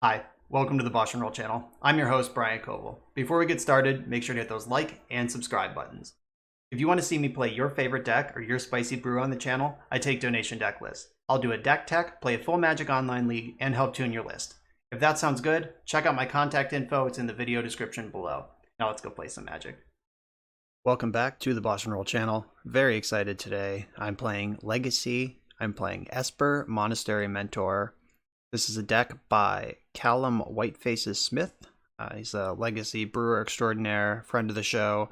Hi, welcome to the WhiteFacesMTG channel. I'm your host, Brian Koval. Before we get started, make sure to hit those like and subscribe buttons. If you want to see me play your favorite deck or your spicy brew on the channel, I take donation deck lists. I'll do a deck tech, play a full Magic Online League, and help tune your list. If that sounds good, check out my contact info. It's in the video description below. Now let's go play some Magic. Welcome back to the WhiteFacesMTG channel. Very excited today. I'm playing Legacy. I'm playing Esper Mentor. This is a deck by Callum WhiteFaces. He's a Legacy brewer extraordinaire, friend of the show,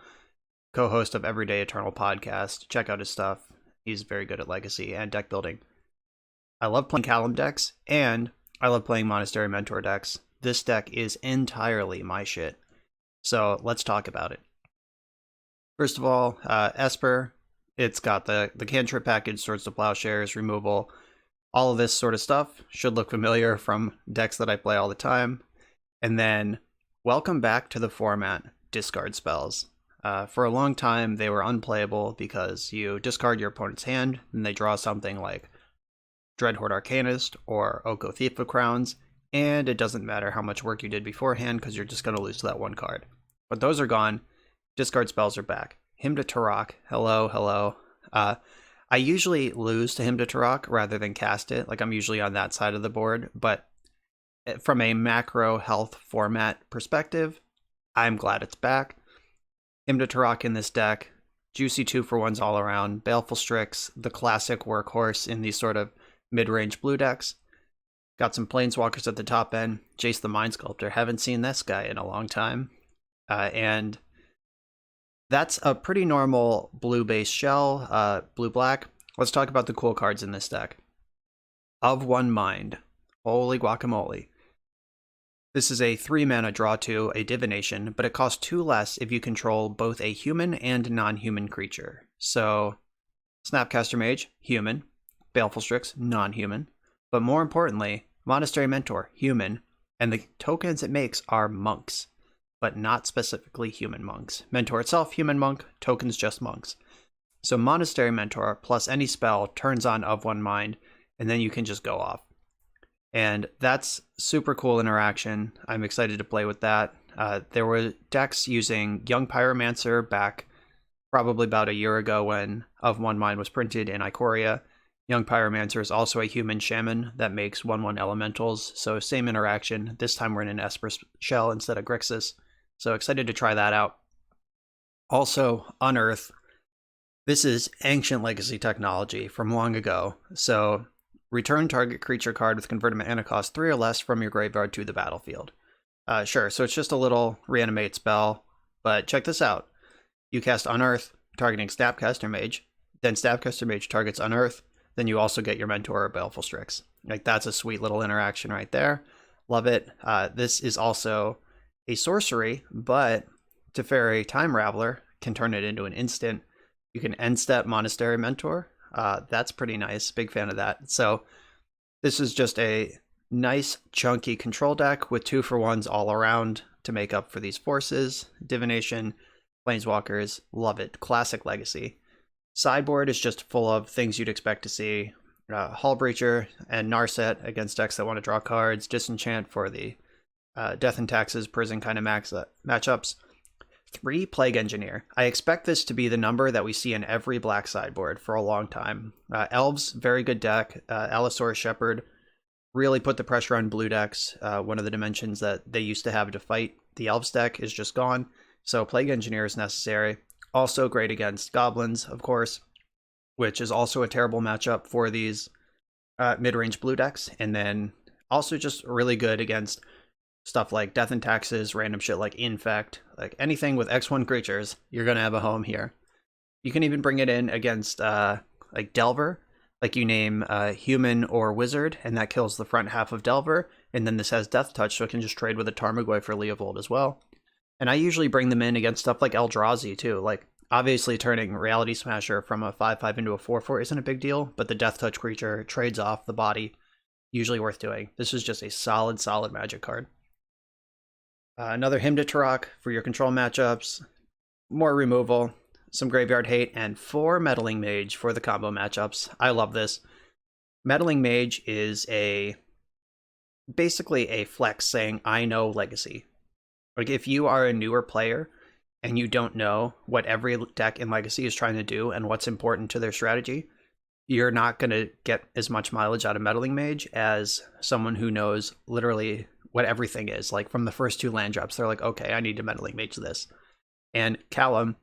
co-host of Everyday Eternal podcast. Check out his stuff. He's very good at Legacy and deck building. I love playing Callum decks, and I love playing Monastery Mentor decks. This deck is entirely my shit. So let's talk about it. First of all, Esper, it's got the cantrip package, Swords to Plowshares, removal. All of this sort of stuff should look familiar from decks that I play all the time. And then, welcome back to the format, discard spells. For a long time, they were unplayable because you discard your opponent's hand, and they draw something like Dreadhorde Arcanist or Oko Thief of Crowns, and it doesn't matter how much work you did beforehand because you're just going to lose to that one card. But those are gone. Discard spells are back. Hymn to Tarok, hello. I usually lose to Hymn to Tarok rather than cast it. Like, I'm usually on that side of the board, but from a macro health format perspective, I'm glad it's back. Hymn to Tarok in this deck, juicy 2-for-1s all around, Baleful Strix, the classic workhorse in these sort of mid-range blue decks. Got some Planeswalkers at the top end. Jace the Mind Sculptor, haven't seen this guy in a long time. And that's a pretty normal blue-based shell, blue-black. Let's talk about the cool cards in this deck. Of One Mind. Holy guacamole. This is a 3-mana draw 2, a divination, but it costs 2 less if you control both a human and non-human creature. So, Snapcaster Mage, human. Baleful Strix, non-human. But more importantly, Monastery Mentor, human. And the tokens it makes are monks, but not specifically human monks. Mentor itself, human monk, tokens just monks. So Monastery Mentor plus any spell turns on Of One Mind, and then you can just go off. And that's super cool interaction. I'm excited to play with that. There were decks using Young Pyromancer back probably about a year ago when Of One Mind was printed in Ikoria. Young Pyromancer is also a human shaman that makes 1/1 elementals, so same interaction. This time we're in an Esper shell instead of Grixis. So excited to try that out. Also, Unearth. This is ancient Legacy technology from long ago. So, return target creature card with converted mana cost 3 or less from your graveyard to the battlefield. Sure, so it's just a little reanimate spell, but check this out. You cast Unearth, targeting Snapcaster Mage, then Snapcaster Mage targets Unearth, then you also get your Mentor or Baleful Strix. Like, that's a sweet little interaction right there. Love it. This is also a sorcery, but Teferi Time Raveler can turn it into an instant. You can end step Monastery Mentor. That's pretty nice. Big fan of that. So this is just a nice chunky control deck with 2-for-1s all around to make up for these forces. Divination, Planeswalkers, love it. Classic Legacy. Sideboard is just full of things you'd expect to see. Hull Breacher and Narset against decks that want to draw cards. Disenchant for the Death and Taxes, Prison kind of matchups. 3 Plague Engineer. I expect this to be the number that we see in every black sideboard for a long time. Elves, very good deck. Allosaurus Shepherd really put the pressure on blue decks. One of the dimensions that they used to have to fight the Elves deck is just gone. So Plague Engineer is necessary. Also great against Goblins, of course, which is also a terrible matchup for these mid-range blue decks. And then also just really good against stuff like Death and Taxes, random shit like Infect, like anything with X1 creatures, you're going to have a home here. You can even bring it in against like Delver, like you name Human or Wizard, and that kills the front half of Delver, and then this has Death Touch, so it can just trade with a Tarmogoyf for Leovold as well. And I usually bring them in against stuff like Eldrazi too, like obviously turning Reality Smasher from a 5/5 into a 4/4 isn't a big deal, but the Death Touch creature trades off the body, usually worth doing. This is just a solid Magic card. Another Hymn to Tarok for your control matchups, more removal, some graveyard hate, and 4 Meddling Mage for the combo matchups. I love this. Meddling Mage is a basically a flex saying, I know Legacy. Like, if you are a newer player and you don't know what every deck in Legacy is trying to do and what's important to their strategy, you're not going to get as much mileage out of Meddling Mage as someone who knows literally what everything is. Like, from the first 2 land drops, they're like, okay, I need to Meddling Mage this. And Callum,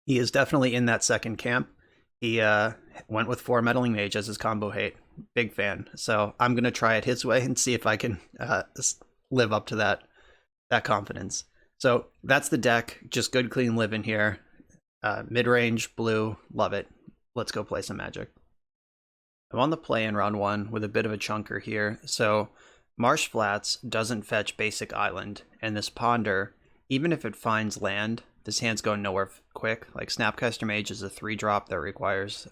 he is definitely in that second camp. He went with 4 Meddling Mage as his combo hate. Big fan. So I'm going to try it his way and see if I can live up to that confidence. So that's the deck. Just good, clean living here. Mid-range, blue, love it. Let's go play some Magic. I'm on the play in round 1 with a bit of a chunker here. So Marsh Flats doesn't fetch basic island, and this Ponder, even if it finds land, this hand's going nowhere quick. Like, Snapcaster Mage is a 3-drop that requires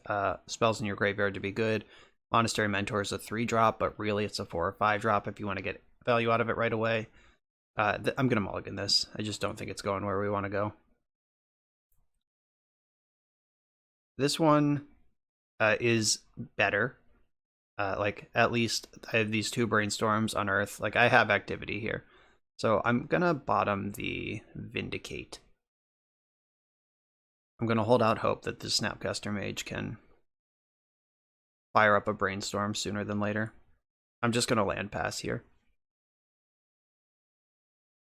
spells in your graveyard to be good. Monastery Mentor is a 3-drop, but really it's a 4 or 5-drop if you want to get value out of it right away. I'm going to mulligan this. I just don't think it's going where we want to go. This one is better. Like, at least I have these 2 Brainstorms, Unearth. Like, I have activity here. So I'm going to bottom the Vindicate. I'm going to hold out hope that the Snapcaster Mage can fire up a Brainstorm sooner than later. I'm just going to land pass here.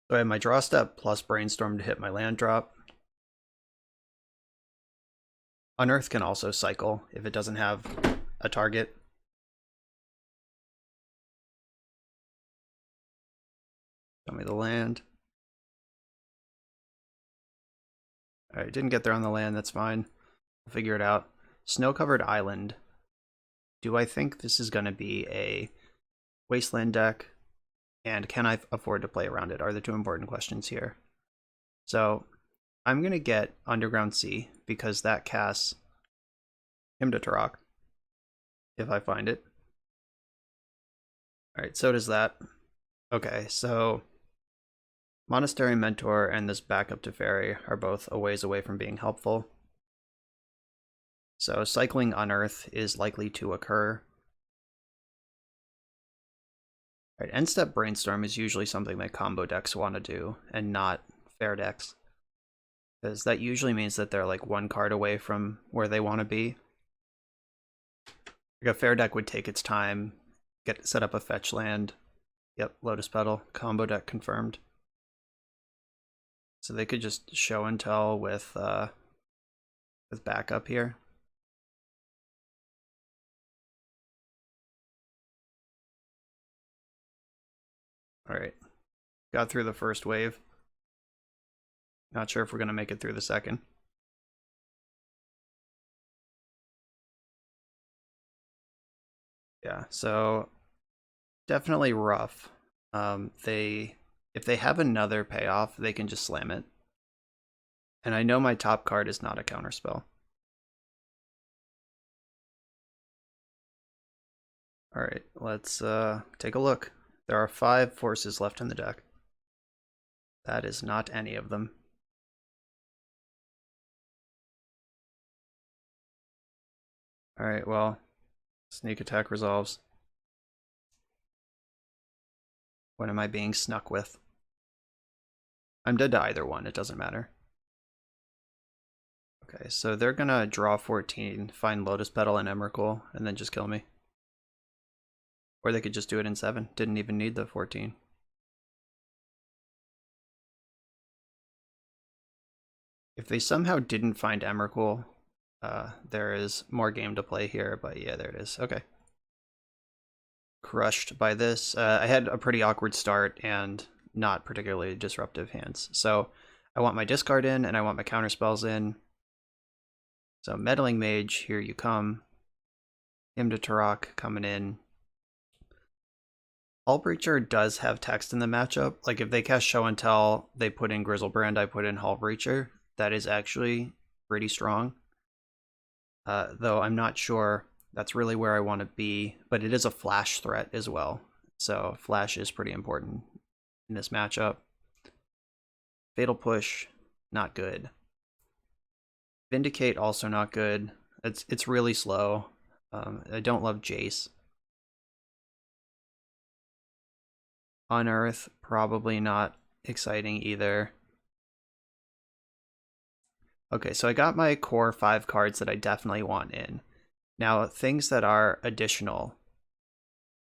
So I have my draw step plus Brainstorm to hit my land drop. Unearth can also cycle if it doesn't have a target. Show me the land. Alright, didn't get there on the land, that's fine. We'll figure it out. Snow-covered island. Do I think this is going to be a wasteland deck? And can I afford to play around it? Are the 2 important questions here. So I'm going to get Underground Sea because that casts him to Turok if I find it. Alright, so does that. Okay, so Monastery Mentor and this backup to Fairy are both a ways away from being helpful. So cycling Unearth is likely to occur. Right, end step Brainstorm is usually something that combo decks want to do, and not fair decks. Because that usually means that they're like 1 card away from where they want to be. Like, a fair deck would take its time, set up a fetch land. Yep, Lotus Petal, combo deck confirmed. So they could just show and tell with backup here. Alright, got through the first wave. Not sure if we're going to make it through the second. Yeah, so definitely rough. If they have another payoff, they can just slam it. And I know my top card is not a counterspell. Alright, let's take a look. There are 5 forces left in the deck. That is not any of them. Alright, well, sneak attack resolves. What am I being snuck with? I'm dead to either one, it doesn't matter. Okay, so they're gonna draw 14, find Lotus Petal and Emrakul, and then just kill me. Or they could just do it in 7. Didn't even need the 14. If they somehow didn't find Emrakul, there is more game to play here, but yeah, there it is. Okay. Crushed by this. I had a pretty awkward start and not particularly disruptive hands. So I want my discard in and I want my counterspells in. So Meddling Mage, here you come. Him to Turok coming in. Hullbreacher does have text in the matchup. Like, if they cast Show and Tell, they put in Grizzlebrand, I put in Hullbreacher. That is actually pretty strong. Though I'm not sure that's really where I want to be, but it is a flash threat as well. So flash is pretty important in this matchup. Fatal Push, not good. Vindicate, also not good. It's really slow. I don't love Jace. Unearth, probably not exciting either. Okay, so I got my core 5 cards that I definitely want in. Now, things that are additional,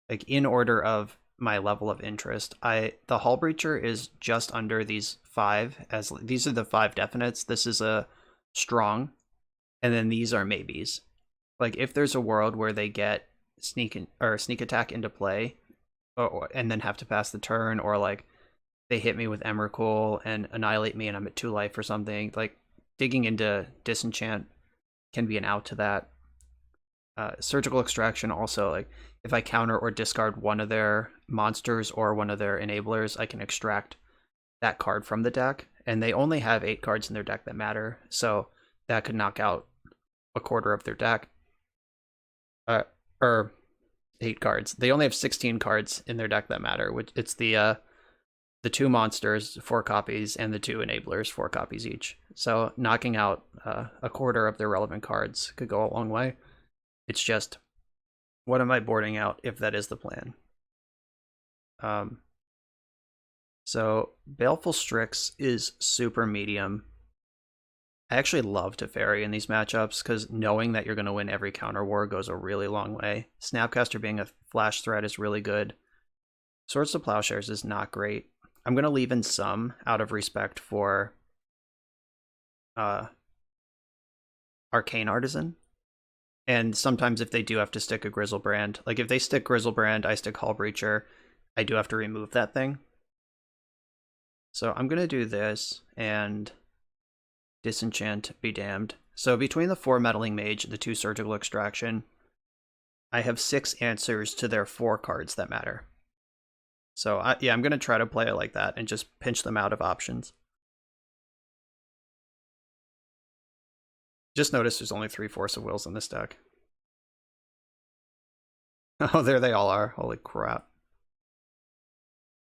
like in order of my level of interest, the Hull Breacher is just under these 5, as these are the 5 definites. This is a strong, and then these are maybes. Like if there's a world where they get sneak attack into play, and then have to pass the turn, or like they hit me with Emrakul and annihilate me and I'm at 2 life or something, like digging into Disenchant can be an out to that. Surgical Extraction also, like if I counter or discard one of their monsters or one of their enablers, I can extract that card from the deck, and they only have 8 cards in their deck that matter, so that could knock out a quarter of their deck. Or 8 cards. They only have 16 cards in their deck that matter, which it's the 2 monsters, 4 copies, and the 2 enablers, 4 copies each. So knocking out a quarter of their relevant cards could go a long way. It's just, what am I boarding out if that is the plan? So Baleful Strix is super medium. I actually love Teferi in these matchups because knowing that you're going to win every counter war goes a really long way. Snapcaster being a flash threat is really good. Swords to Plowshares is not great. I'm going to leave in some out of respect for Arcane Artisan. And sometimes if they do have to stick a Grizzlebrand, like if they stick Grizzlebrand, I stick Hull Breacher, I do have to remove that thing. So I'm going to do this and Disenchant, be damned. So between the 4 Meddling Mage, the 2 Surgical Extraction, I have 6 answers to their 4 cards that matter. So yeah, I'm going to try to play it like that and just pinch them out of options. Just notice there's only 3 Force of Wills in this deck. Oh, there they all are. Holy crap.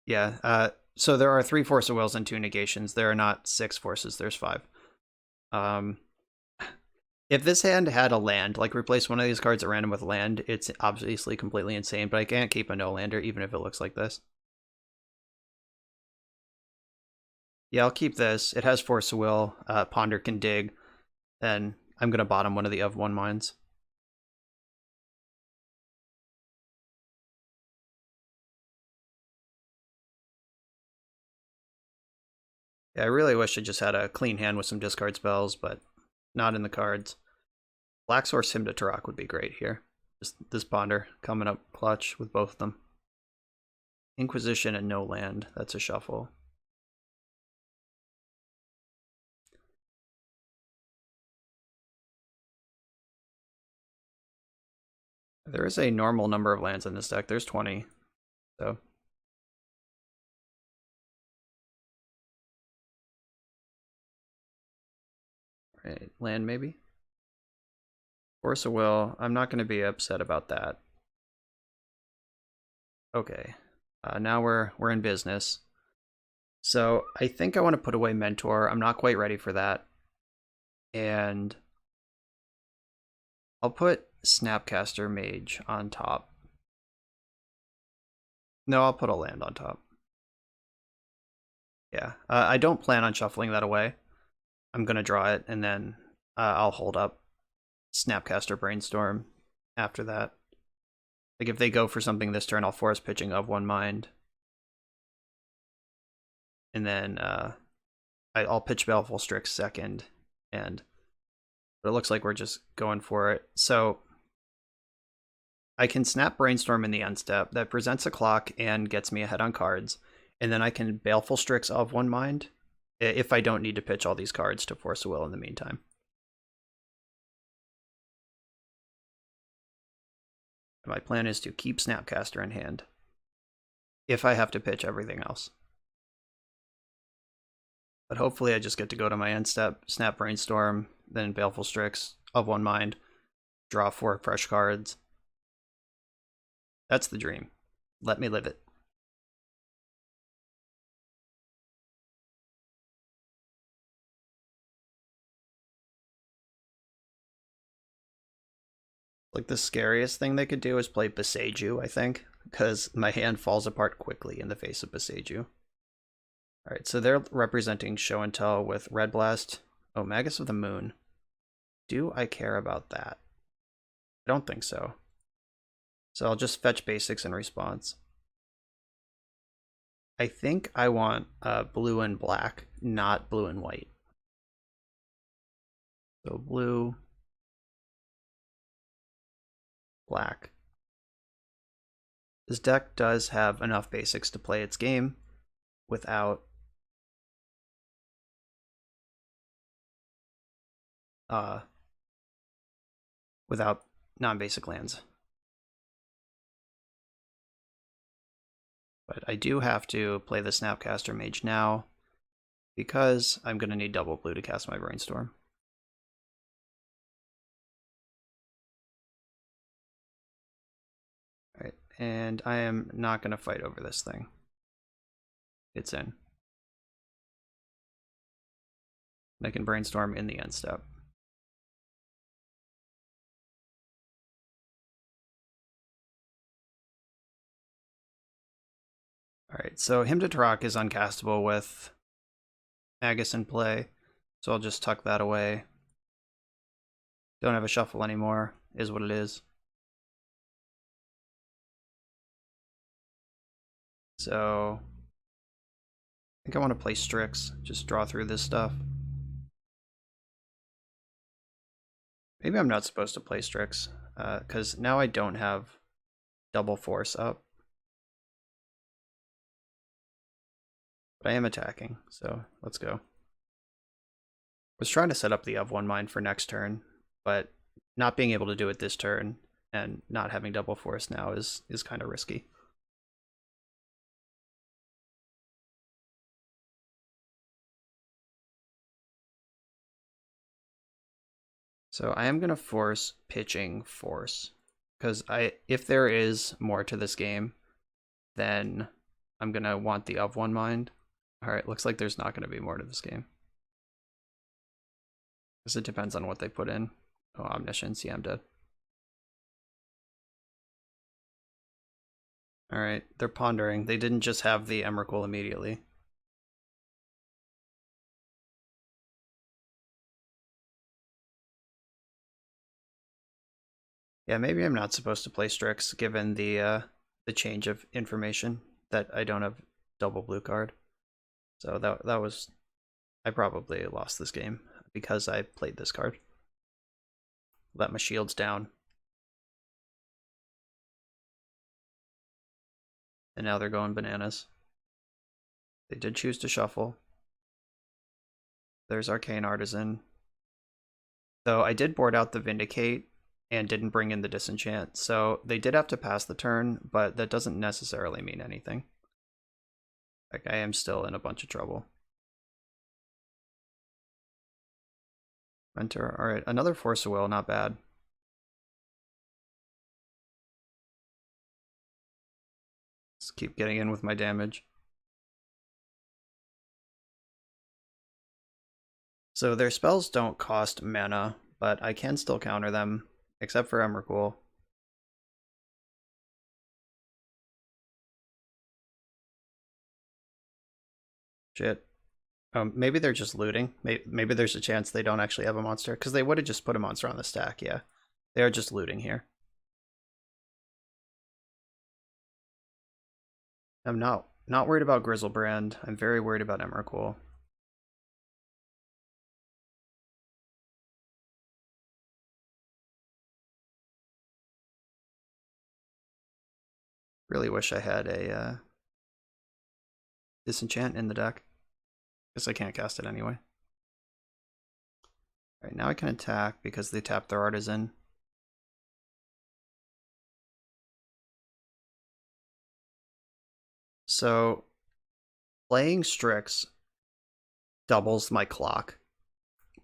Yeah, so there are 3 Force of Wills and 2 negations. There are not 6 forces, there's 5. If this hand had a land, like replace one of these cards at random with land, it's obviously completely insane, but I can't keep a no-lander even if it looks like this. Yeah, I'll keep this. It has Force of Will, Ponder can dig, and I'm going to bottom one of the of 1 mines. Yeah, I really wish I just had a clean hand with some discard spells, but not in the cards. Black Source Hymn to Turok would be great here. Just this Ponder coming up clutch with both of them. Inquisition and no land. That's a shuffle. There is a normal number of lands in this deck. There's 20. So right, land maybe. Force of Will. I'm not going to be upset about that. Okay. Now we're in business. So I think I want to put away Mentor. I'm not quite ready for that. And I'll put Snapcaster Mage on top. No, I'll put a land on top. Yeah, I don't plan on shuffling that away. I'm going to draw it, and then I'll hold up Snapcaster Brainstorm after that. Like, if they go for something this turn, I'll force pitching of 1 mind. And then I'll pitch Baleful Strix second, but it looks like we're just going for it. So I can snap Brainstorm in the end step. That presents a clock and gets me ahead on cards. And then I can Baleful Strix of 1 mind if I don't need to pitch all these cards to Force of Will in the meantime. My plan is to keep Snapcaster in hand if I have to pitch everything else. But hopefully I just get to go to my end step, snap Brainstorm, then Baleful Strix of 1 mind, draw 4 fresh cards. That's the dream. Let me live it. Like, the scariest thing they could do is play Beseiju, I think. because my hand falls apart quickly in the face of Boseiju. Alright, so they're representing Show and Tell with Red Blast. Oh, Magus of the Moon. Do I care about that? I don't think so. So I'll just fetch basics in response. I think I want blue and black, not blue and white. So blue, black. This deck does have enough basics to play its game without non-basic lands. But I do have to play the Snapcaster Mage now because I'm going to need double blue to cast my Brainstorm. Alright, and I am not going to fight over this thing. It's in. I can Brainstorm in the end step. Alright, so Hymn to Tarok is uncastable with Magus in play, so I'll just tuck that away. Don't have a shuffle anymore, is what it is. So I think I want to play Strix, just draw through this stuff. Maybe I'm not supposed to play Strix, because now I don't have double force up. But I am attacking, so let's go. I was trying to set up the of one mine for next turn, but not being able to do it this turn and not having double force now is kind of risky. So I am going to force pitching force, because if there is more to this game, then I'm going to want the of one mind. Alright, looks like there's not going to be more to this game. Because it depends on what they put in. Oh, Omniscience, yeah, I'm dead. Alright, they're pondering. They didn't just have the Emrakul immediately. Yeah, maybe I'm not supposed to play Strix given the change of information that I don't have double blue card. So that was, I probably lost this game because I played this card. Let my shields down. And now they're going bananas. They did choose to shuffle. There's Arcane Artisan. Though I did board out the Vindicate and didn't bring in the Disenchant, so they did have to pass the turn, but that doesn't necessarily mean anything. Like, I am still in a bunch of trouble. Mentor, alright, another Force of Will, not bad. Just keep getting in with my damage. So their spells don't cost mana, but I can still counter them, except for Emrakul. Shit. Maybe they're just looting. Maybe there's a chance they don't actually have a monster, because they would have just put a monster on the stack, yeah. They are just looting here. I'm not worried about Grizzlebrand. I'm very worried about Emrakul. Really wish I had a Disenchant in the deck. Guess I can't cast it anyway. Alright, now I can attack because they tapped their Artisan. So playing Strix doubles my clock,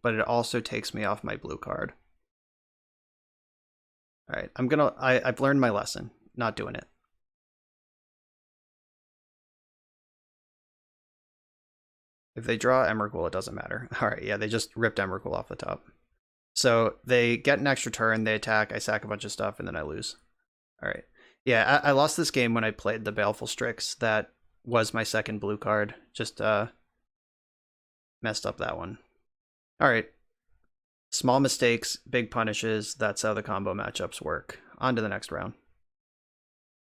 but it also takes me off my blue card. Alright, I've learned my lesson. Not doing it. If they draw Emrakul, it doesn't matter. Alright, yeah, they just ripped Emrakul off the top. So they get an extra turn, they attack, I sack a bunch of stuff, and then I lose. Alright. Yeah, I lost this game when I played the Baleful Strix. That was my second blue card. Just messed up that one. All right. Small mistakes, big punishes. That's how the combo matchups work. On to the next round.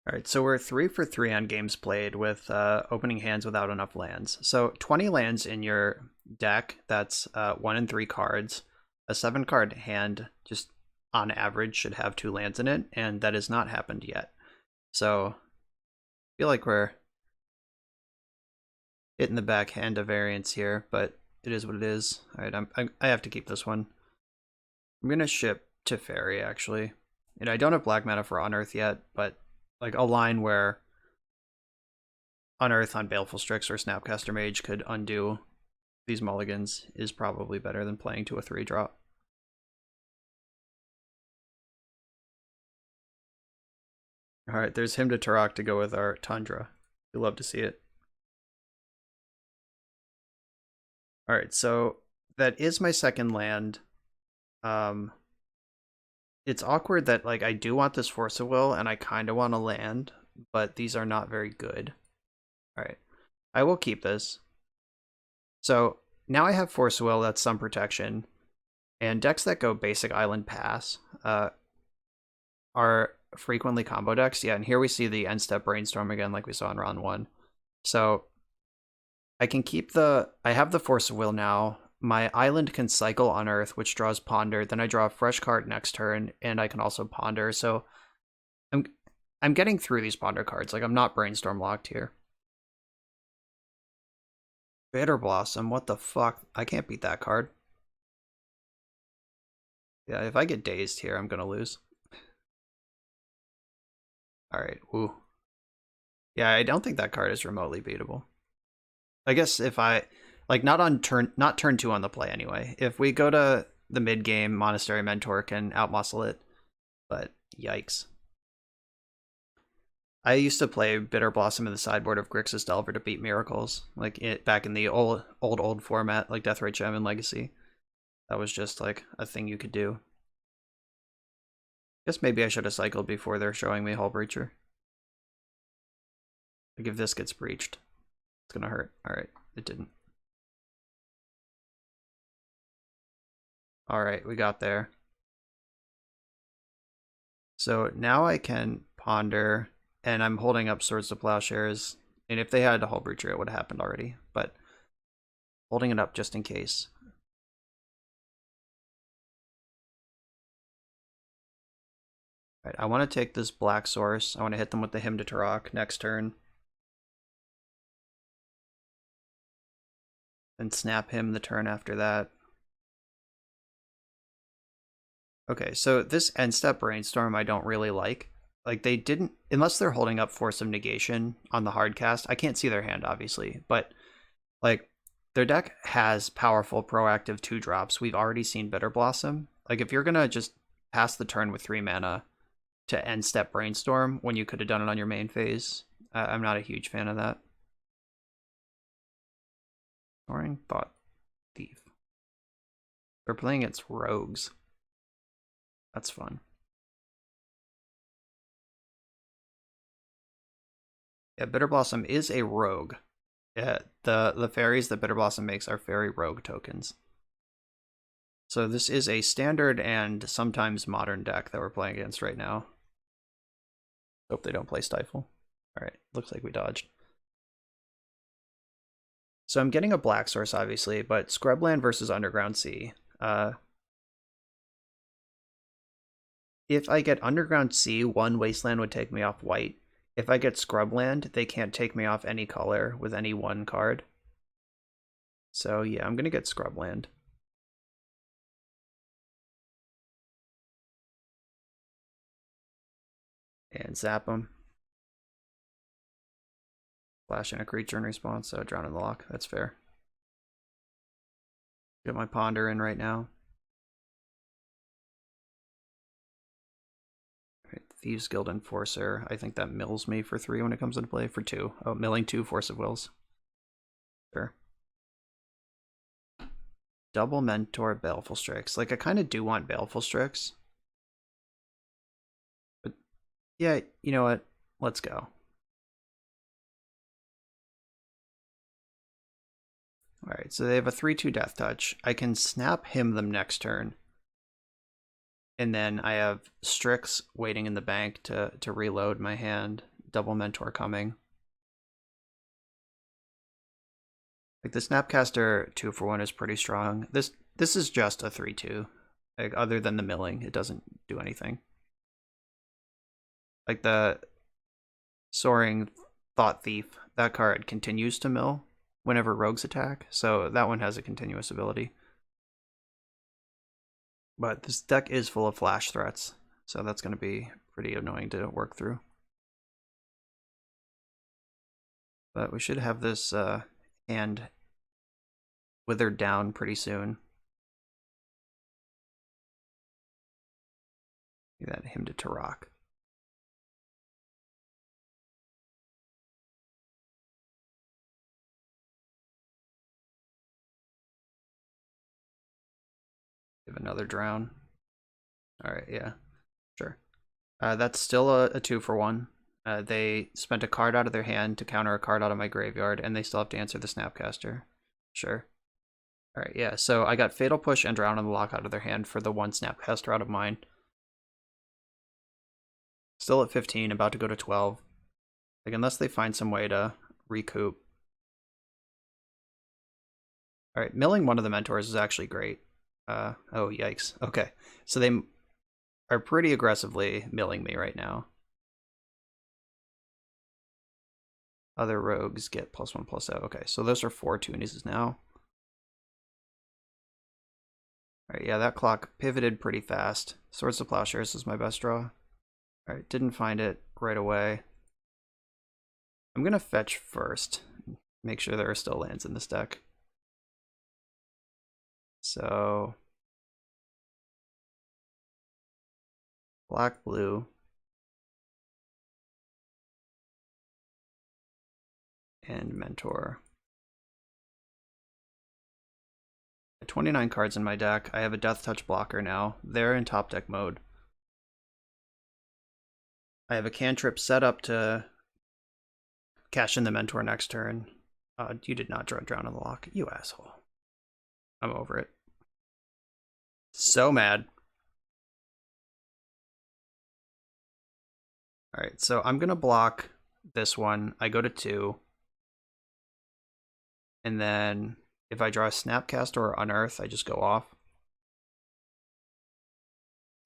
All right, so we're 3 for 3 on games played with opening hands without enough lands. So 20 lands in your deck, that's 1 in 3 cards. A 7-card hand, just on average, should have 2 lands in it, and that has not happened yet. So I feel like we're hitting the backhand of variance here, but it is what it is. All right, I have to keep this one. I'm going to ship Teferi, actually. And I don't have black mana for Unearth yet, but like a line where Unearth on Baleful Strix or Snapcaster Mage could undo these mulligans is probably better than playing to a 3-drop. Alright, there's him to Turok to go with our Tundra. You'll love to see it. Alright, so that is my second land. It's awkward that like I do want this Force of Will and I kind of want to land, but these are not very good. Alright, I will keep this. So now I have Force of Will, that's some protection. And decks that go basic Island Pass are frequently combo decks. Yeah, and here we see the end step Brainstorm again like we saw in round 1. So I can keep I have the Force of Will now. My island can cycle Unearth, which draws Ponder. Then I draw a fresh card next turn, and I can also Ponder. So I'm getting through these Ponder cards. Like, I'm not Brainstorm locked here. Bitter Blossom, what the fuck? I can't beat that card. Yeah, if I get dazed here, I'm gonna lose. Alright, woo. Yeah, I don't think that card is remotely beatable. I guess if I... Like, not turn 2 on the play anyway. If we go to the mid game, Monastery Mentor can outmuscle it. But yikes. I used to play Bitter Blossom in the sideboard of Grixis Delver to beat Miracles. Like back in the old format, like Deathrite Gem and Legacy. That was just like a thing you could do. Guess maybe I should have cycled before they're showing me Hull Breacher. Like if this gets breached, it's gonna hurt. Alright, it didn't. Alright, we got there. So now I can Ponder, and I'm holding up Swords to Plowshares. And if they had a Hull Breacher, it would have happened already. But holding it up just in case. Alright, I want to take this Black Source. I want to hit them with the Hymn to Turok next turn. And snap him the turn after that. Okay, so this end step Brainstorm I don't really like. Like they didn't, unless they're holding up Force of Negation on the hard cast. I can't see their hand obviously, but like their deck has powerful proactive 2-drops. We've already seen Bitter Blossom. Like if you're gonna just pass the turn with 3 mana to end step Brainstorm when you could have done it on your main phase, I'm not a huge fan of that. Soaring Thought Thief. They're playing against rogues. That's fun. Yeah, Bitter Blossom is a rogue. Yeah, the fairies that Bitter Blossom makes are fairy rogue tokens. So this is a standard and sometimes modern deck that we're playing against right now. Hope they don't play Stifle. Alright, looks like we dodged. So I'm getting a black source, obviously, but Scrubland versus Underground Sea. If I get Underground Sea, 1 Wasteland would take me off white. If I get Scrubland, they can't take me off any color with any 1 card. So yeah, I'm going to get Scrubland. And zap them. Flash in a creature in response, so drown in the lock. That's fair. Get my Ponder in right now. Right, Thieves Guild Enforcer. I think that mills me for 3 when it comes into play. For 2. Oh, milling 2 Force of Wills. Sure. Double Mentor Baleful Strix. Like, I kind of do want Baleful Strix. But Yeah, you know what? Let's go. Alright, so they have a 3/2 Death Touch. I can snap him them next turn. And then I have Strix waiting in the bank to reload my hand. Double Mentor coming. Like the Snapcaster 2-for-1 is pretty strong. This is just a 3/2. Like other than the milling, it doesn't do anything. Like the Soaring Thought Thief, that card continues to mill whenever rogues attack, so that one has a continuous ability. But this deck is full of flash threats, so that's going to be pretty annoying to work through. But we should have this hand withered down pretty soon. That him to Turok. Give another drown. Alright, yeah. Sure. That's still a 2-for-1. They spent a card out of their hand to counter a card out of my graveyard, and they still have to answer the Snapcaster. Sure. Alright, yeah, so I got Fatal Push and Drown on the Lock out of their hand for the one Snapcaster out of mine. Still at 15, about to go to 12. Like, unless they find some way to recoup. Alright, milling one of the Mentors is actually great. Oh, yikes. Okay, so they are pretty aggressively milling me right now. Other rogues get +1/+0. Okay, so those are 4 Toonies now. Alright, yeah, that clock pivoted pretty fast. Swords to Plowshares is my best draw. Alright, didn't find it right away. I'm gonna fetch first. Make sure there are still lands in this deck. So black, blue. And Mentor. 29 cards in my deck. I have a Death Touch blocker now. They're in top deck mode. I have a cantrip set up to cash in the Mentor next turn. You did not Drown on the Lock, you asshole. I'm over it. So mad. Alright, so I'm gonna block this one. I go to 2. And then if I draw a Snapcaster or Unearth, I just go off.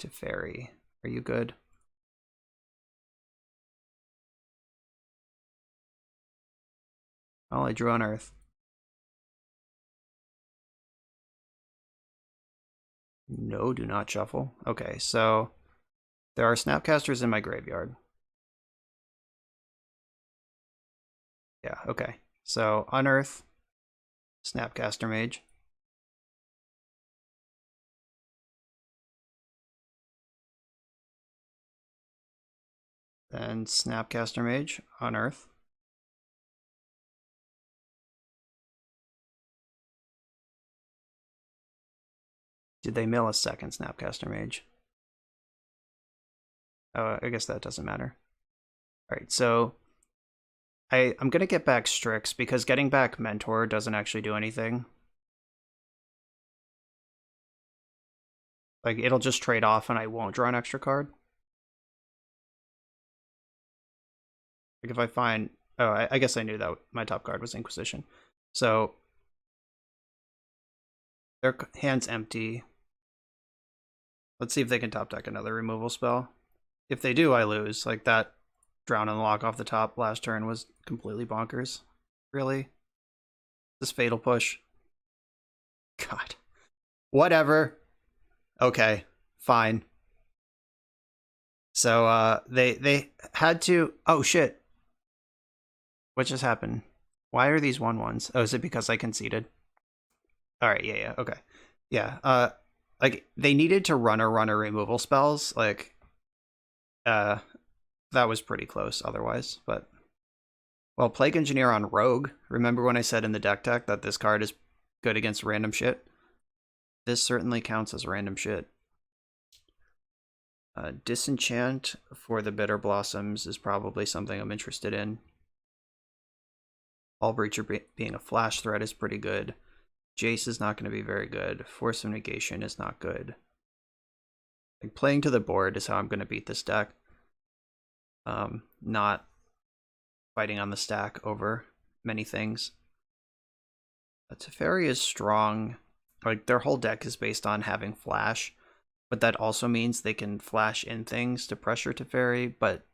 To Fairy. Are you good? Oh, I drew Unearth. No, do not shuffle. Okay, so there are Snapcasters in my graveyard. Yeah, okay. So Unearth, Snapcaster Mage. Then Snapcaster Mage, Unearth. Did they mill a second Snapcaster Mage? Oh, I guess that doesn't matter. Alright, so I'm gonna get back Strix because getting back Mentor doesn't actually do anything. Like, it'll just trade off and I won't draw an extra card. Like, if I find... Oh, I guess I knew that my top card was Inquisition. So their hand's empty. Let's see if they can top deck another removal spell. If they do, I lose. Like, that Drown and Lock off the top last turn was completely bonkers. Really? This Fatal Push? God. Whatever. Okay, fine. So, they had to... Oh, shit. What just happened? Why are these 1/1s? Oh, is it because I conceded? Alright, yeah, okay. Yeah, like, they needed to run a removal spells, like, that was pretty close otherwise, but... Well, Plague Engineer on Rogue. Remember when I said in the deck tech that this card is good against random shit? This certainly counts as random shit. Disenchant for the Bitter Blossoms is probably something I'm interested in. All Breacher being a flash threat is pretty good. Jace is not going to be very good. Force of Negation is not good. Like, playing to the board is how I'm going to beat this deck. Not fighting on the stack over many things. Teferi is strong. Like, their whole deck is based on having flash, but that also means they can flash in things to pressure Teferi, but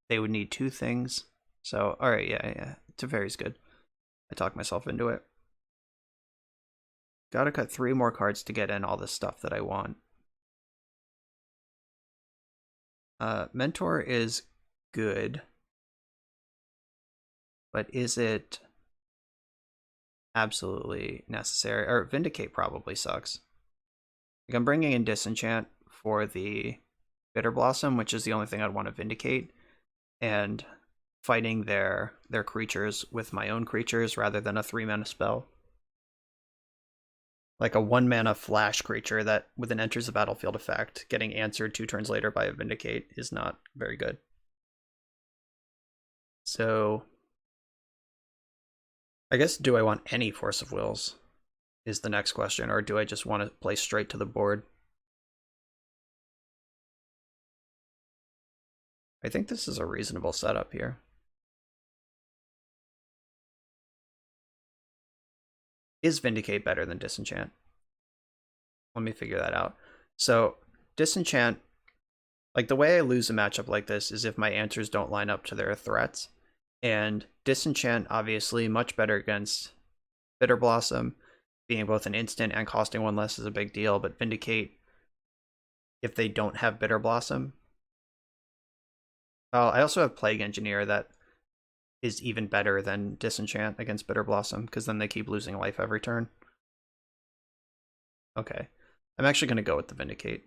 they would need two things. So, alright, yeah. Teferi's good. I talked myself into it. Gotta cut 3 more cards to get in all the stuff that I want. Mentor is good, but is it absolutely necessary? Or Vindicate probably sucks. Like, I'm bringing in Disenchant for the Bitter Blossom, which is the only thing I'd want to Vindicate, and fighting their creatures with my own creatures rather than a 3-mana spell. Like a 1-mana flash creature that, with an enters the battlefield effect, getting answered 2 turns later by a Vindicate is not very good. So, I guess, do I want any Force of Wills is the next question, or do I just want to play straight to the board? I think this is a reasonable setup here. Is Vindicate better than Disenchant? Let me figure that out. So, Disenchant, like, the way I lose a matchup like this is if my answers don't line up to their threats. And Disenchant, obviously, much better against Bitter Blossom. Being both an instant and costing 1 less is a big deal, but Vindicate, if they don't have Bitter Blossom. Oh, I also have Plague Engineer that is even better than Disenchant against Bitter Blossom, because then they keep losing life every turn. Okay. I'm actually going to go with the Vindicate.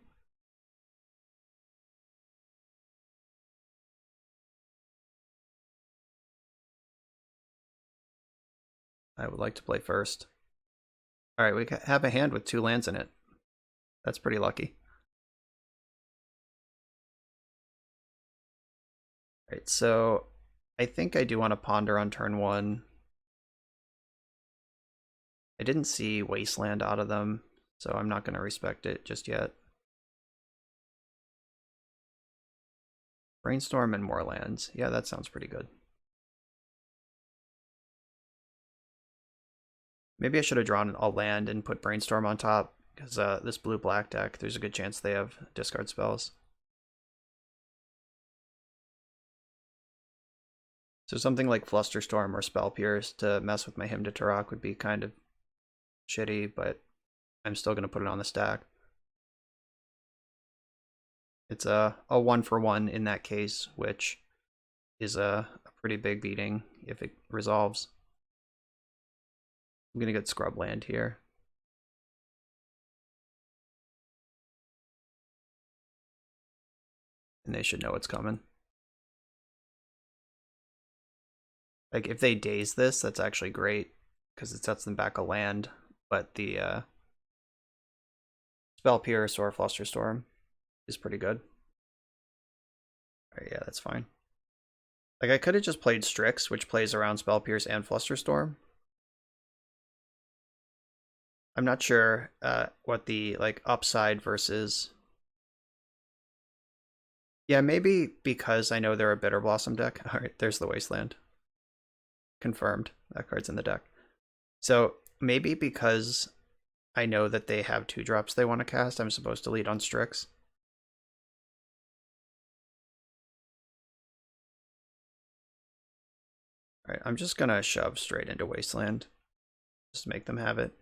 I would like to play first. Alright, we have a hand with 2 lands in it. That's pretty lucky. Alright, so I think I do want to ponder on turn 1. I didn't see Wasteland out of them, so I'm not going to respect it just yet. Brainstorm and more lands. Yeah, that sounds pretty good. Maybe I should have drawn a land and put Brainstorm on top, because this blue-black deck, there's a good chance they have discard spells. So something like Flusterstorm or Spell Pierce to mess with my Hymn to Turok would be kind of shitty, but I'm still going to put it on the stack. It's a 1-for-1 in that case, which is a pretty big beating if it resolves. I'm going to get Scrubland here. And they should know it's coming. Like, if they daze this, that's actually great, because it sets them back a land, but the Spell Pierce or Flusterstorm is pretty good. Alright, yeah, that's fine. Like, I could have just played Strix, which plays around Spell Pierce and Flusterstorm. I'm not sure what the, like, upside versus... Yeah, maybe because I know they're a Bitter Blossom deck. Alright, there's the Wasteland. Confirmed. That card's in the deck. So maybe because I know that they have 2-drops they want to cast, I'm supposed to lead on Strix. Alright, I'm just gonna shove straight into Wasteland. Just to make them have it.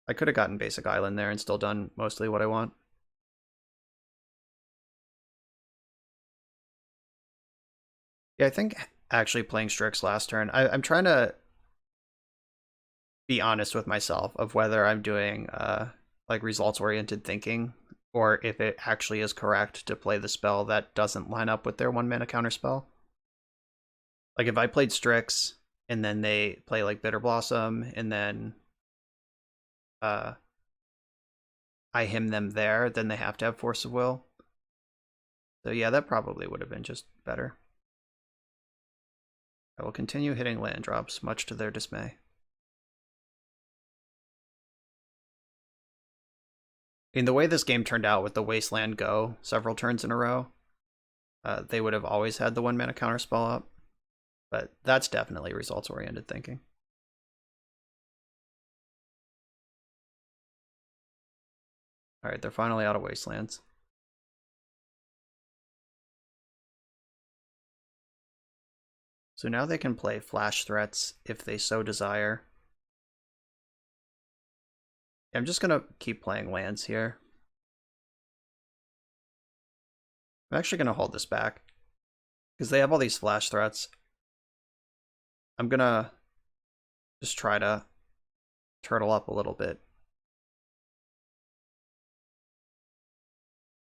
I could have gotten Basic Island there and still done mostly what I want. Yeah, I think actually playing Strix last turn, I'm trying to be honest with myself of whether I'm doing like results-oriented thinking, or if it actually is correct to play the spell that doesn't line up with their 1-mana counterspell. Like, if I played Strix, and then they play, like, Bitter Blossom, and then I hymn them there, then they have to have Force of Will. So yeah, that probably would have been just better. I will continue hitting land drops, much to their dismay. In the way this game turned out with the Wasteland Go several turns in a row, they would have always had the 1-mana counterspell up. But that's definitely results-oriented thinking. Alright, they're finally out of Wastelands. So now they can play flash threats if they so desire. I'm just going to keep playing lands here. I'm actually going to hold this back because they have all these flash threats. I'm going to just try to turtle up a little bit.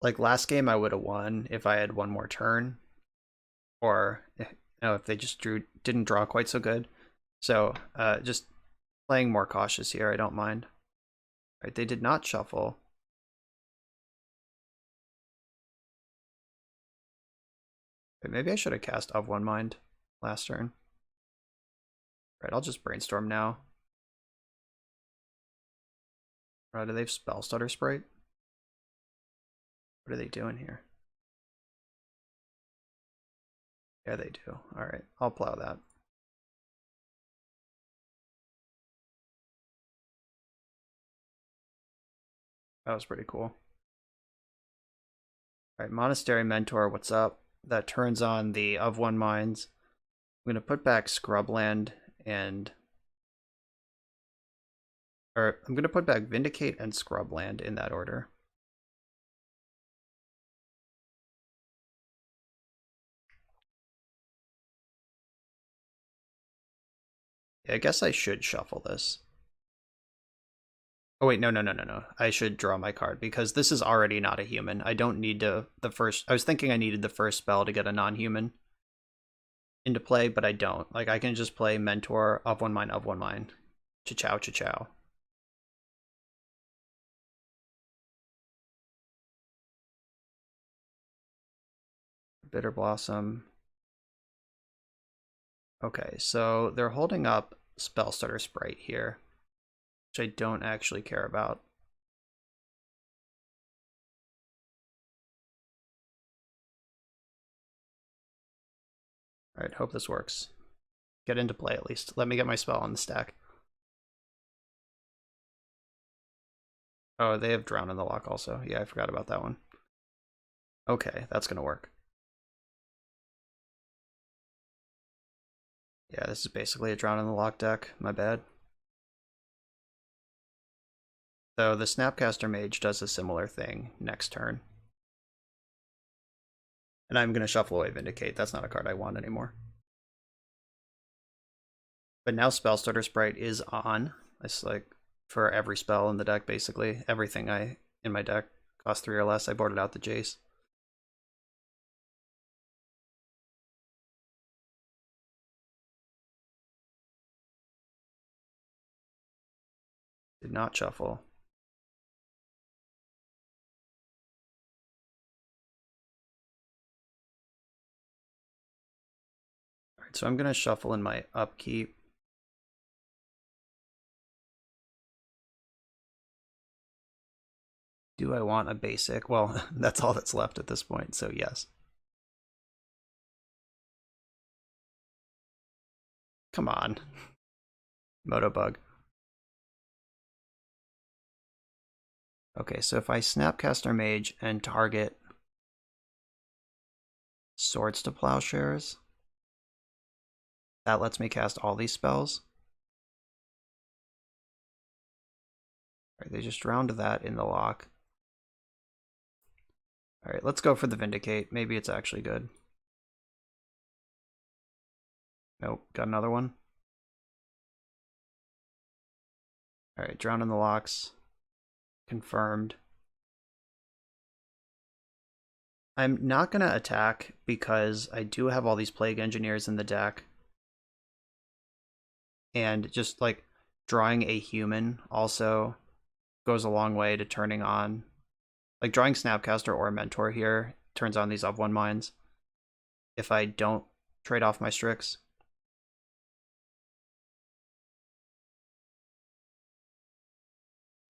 Like last game I would have won if I had one more turn, or if they just didn't draw quite so good. So just playing more cautious here, I don't mind. All right, they did not shuffle. Maybe I should have cast Of One Mind last turn. Right, I'll just brainstorm now. Do they have Spell Stutter Sprite? What are they doing here? Yeah, they do. Alright, I'll plow that. That was pretty cool. Alright, Monastery Mentor, what's up? That turns on the Of One Minds. I'm going to put back Scrubland and... Or I'm going to put back Vindicate and Scrubland in that order. Yeah, I guess I should shuffle this. Oh wait, no. I should draw my card because this is already not a human. I don't need to I was thinking I needed the first spell to get a non-human into play, but I don't. Like I can just play Mentor, Of One Mind, Of One Mind. Cha-chow, cha-chow. Bitter Blossom. Okay, so they're holding up Spell Stutter Sprite here, which I don't actually care about. Alright, hope this works. Get into play at least. Let me get my spell on the stack. Oh, they have Drown in the Lock also. Yeah, I forgot about that one. Okay, that's gonna work. Yeah, this is basically a Drown in the Lock deck. My bad. So the Snapcaster Mage does a similar thing next turn. And I'm going to shuffle away Vindicate. That's not a card I want anymore. But now Spell Stutter Sprite is on. It's like for every spell in the deck, basically. Everything in my deck costs 3 or less. I boarded out the Jace. Did not shuffle. Alright, so I'm going to shuffle in my upkeep. Do I want a basic? Well, that's all that's left at this point, so yes. Come on. Motobug. Okay, so if I Snapcaster Mage and target Swords to Plowshares, that lets me cast all these spells. Alright, they just drowned that in the lock. Alright, let's go for the Vindicate. Maybe it's actually good. Nope, got another one. Alright, drown in the locks. Confirmed. I'm not going to attack because I do have all these Plague Engineers in the deck. And just like drawing a human also goes a long way to turning on. Like drawing Snapcaster or Mentor here turns on these of 1 mines if I don't trade off my Strix.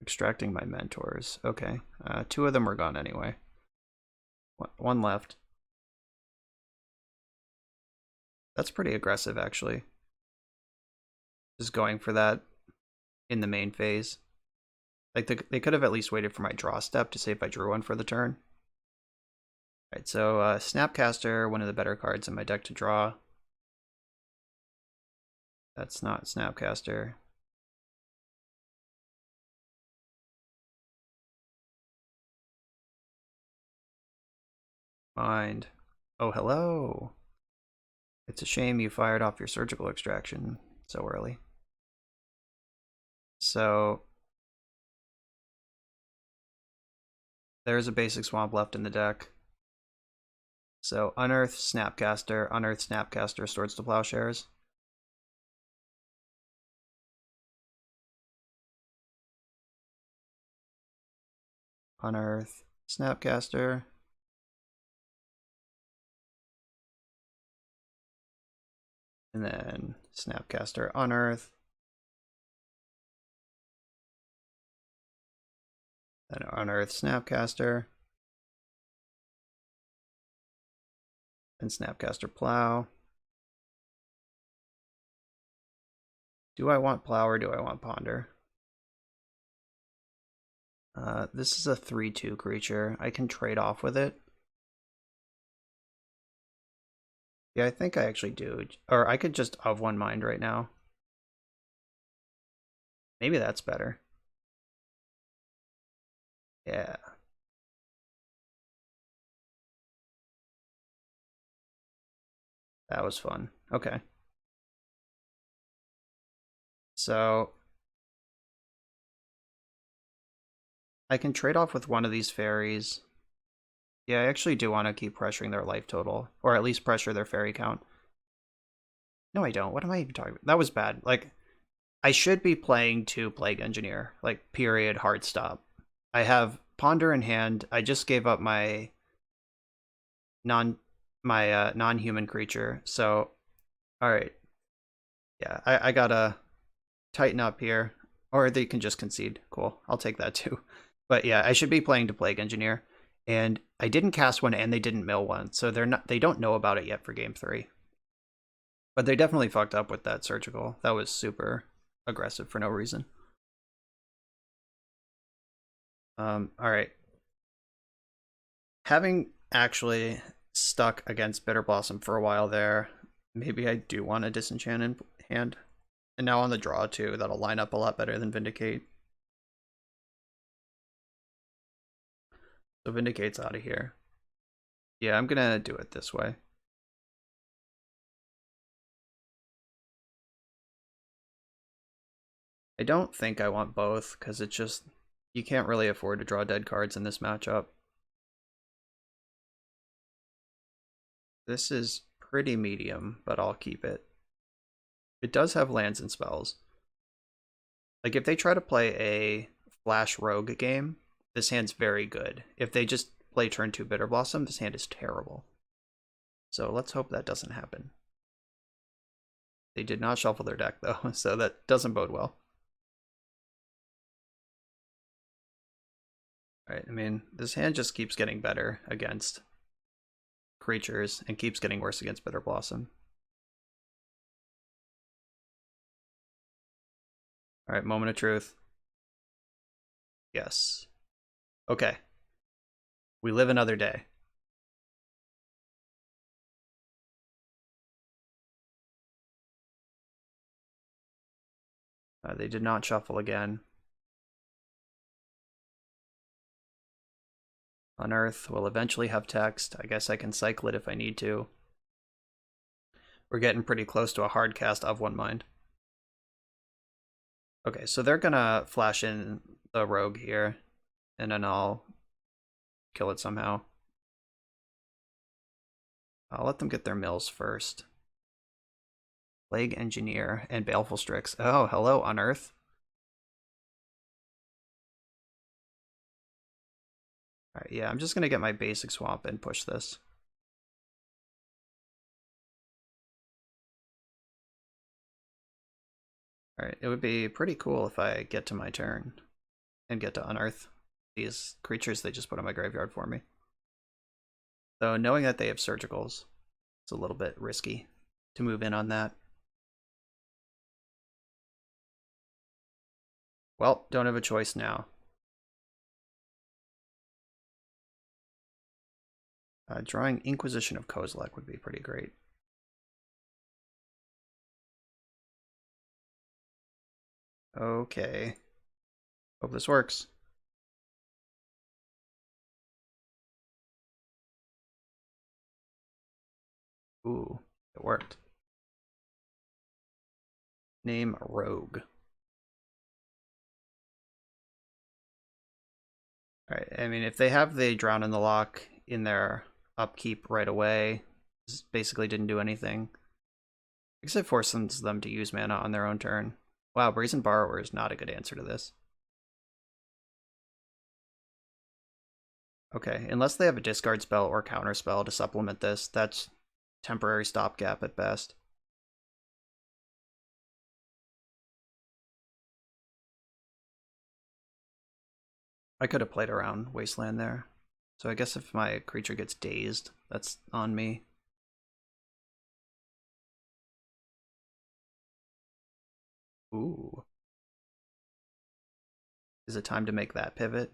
Extracting my mentors. Okay. 2 of them were gone anyway. 1 left. That's pretty aggressive, actually. Just going for that in the main phase. Like, they could have at least waited for my draw step to see if I drew one for the turn. Alright, so Snapcaster, one of the better cards in my deck to draw. That's not Snapcaster. Mind. Oh, hello. It's a shame you fired off your surgical extraction so early. So there's a basic swamp left in the deck. So Unearth, Snapcaster, Unearth, Snapcaster, Swords to Plowshares. Unearth, Snapcaster. And then Snapcaster, Unearth. Then Unearth, Snapcaster. And Snapcaster, Plow. Do I want Plow or do I want Ponder? This is a 3/2 creature. I can trade off with it. Yeah, I think I actually do. Or I could just of 1 mind right now. Maybe that's better. Yeah. That was fun. Okay. So I can trade off with one of these fairies. Yeah, I actually do want to keep pressuring their life total, or at least pressure their fairy count. No, I don't. What am I even talking about? That was bad. Like, I should be playing to Plague Engineer, like, period, hard stop. I have Ponder in hand. I just gave up my non-human creature, so alright. Yeah, I gotta tighten up here. Or they can just concede. Cool. I'll take that too. But yeah, I should be playing to Plague Engineer. And I didn't cast one and they didn't mill one, so they don't know about it yet for game 3. But they definitely fucked up with that surgical. That was super aggressive for no reason. Alright. Having actually stuck against Bitter Blossom for a while there, maybe I do want a Disenchant in hand. And now on the draw too, that'll line up a lot better than Vindicate. So Vindicate's out of here. Yeah, I'm gonna do it this way. I don't think I want both, because it's just, you can't really afford to draw dead cards in this matchup. This is pretty medium, but I'll keep it. It does have lands and spells. Like, if they try to play a Flash Rogue game, this hand's very good. If they just play turn 2 Bitter Blossom, this hand is terrible. So let's hope that doesn't happen. They did not shuffle their deck, though, so that doesn't bode well. Alright, I mean, this hand just keeps getting better against creatures and keeps getting worse against Bitter Blossom. Alright, moment of truth. Yes. Okay. We live another day. They did not shuffle again. Unearth will eventually have text. I guess I can cycle it if I need to. We're getting pretty close to a hard cast of 1 mind. Okay, so they're gonna flash in the rogue here, and then I'll kill it somehow. I'll let them get their mills first. Plague Engineer and Baleful Strix. Oh, hello, Unearth. Alright, yeah, I'm just gonna get my basic swamp and push this. Alright, it would be pretty cool if I get to my turn and get to unearth these creatures they just put in my graveyard for me. Though knowing that they have surgicals, it's a little bit risky to move in on that. Well, don't have a choice now. Drawing Inquisition of Kozilek would be pretty great. Okay. Hope this works. Ooh, it worked. Name Rogue. Alright, I mean, if they have the Drown in the Lock in their upkeep right away, this basically didn't do anything. I guess it forces them to use mana on their own turn. Wow, Brazen Borrower is not a good answer to this. Okay, unless they have a discard spell or counter spell to supplement this, that's temporary stopgap at best. I could have played around Wasteland there. So I guess if my creature gets dazed, that's on me. Ooh. Is it time to make that pivot?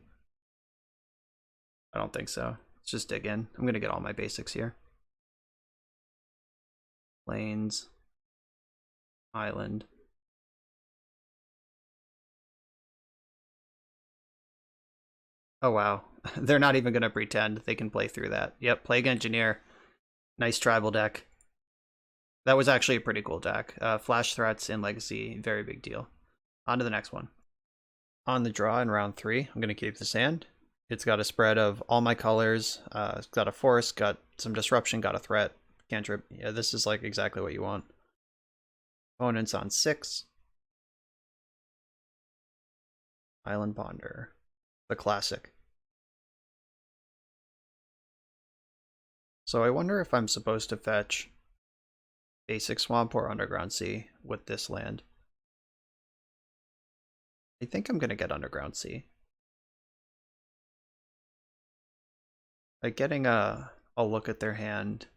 I don't think so. Let's just dig in. I'm going to get all my basics here. Plains. Island. Oh wow. They're not even going to pretend they can play through that. Yep, Plague Engineer. Nice tribal deck. That was actually a pretty cool deck. Flash threats in Legacy, very big deal. On to the next one. On the draw in round 3, I'm going to keep this hand. It's got a spread of all my colors. It's got a force, got some disruption, got a threat, cantrip. Yeah, this is like exactly what you want. Opponents on 6. Island Ponder. The classic. So I wonder if I'm supposed to fetch Basic Swamp or Underground Sea with this land. I think I'm going to get Underground Sea. Like getting a look at their hand,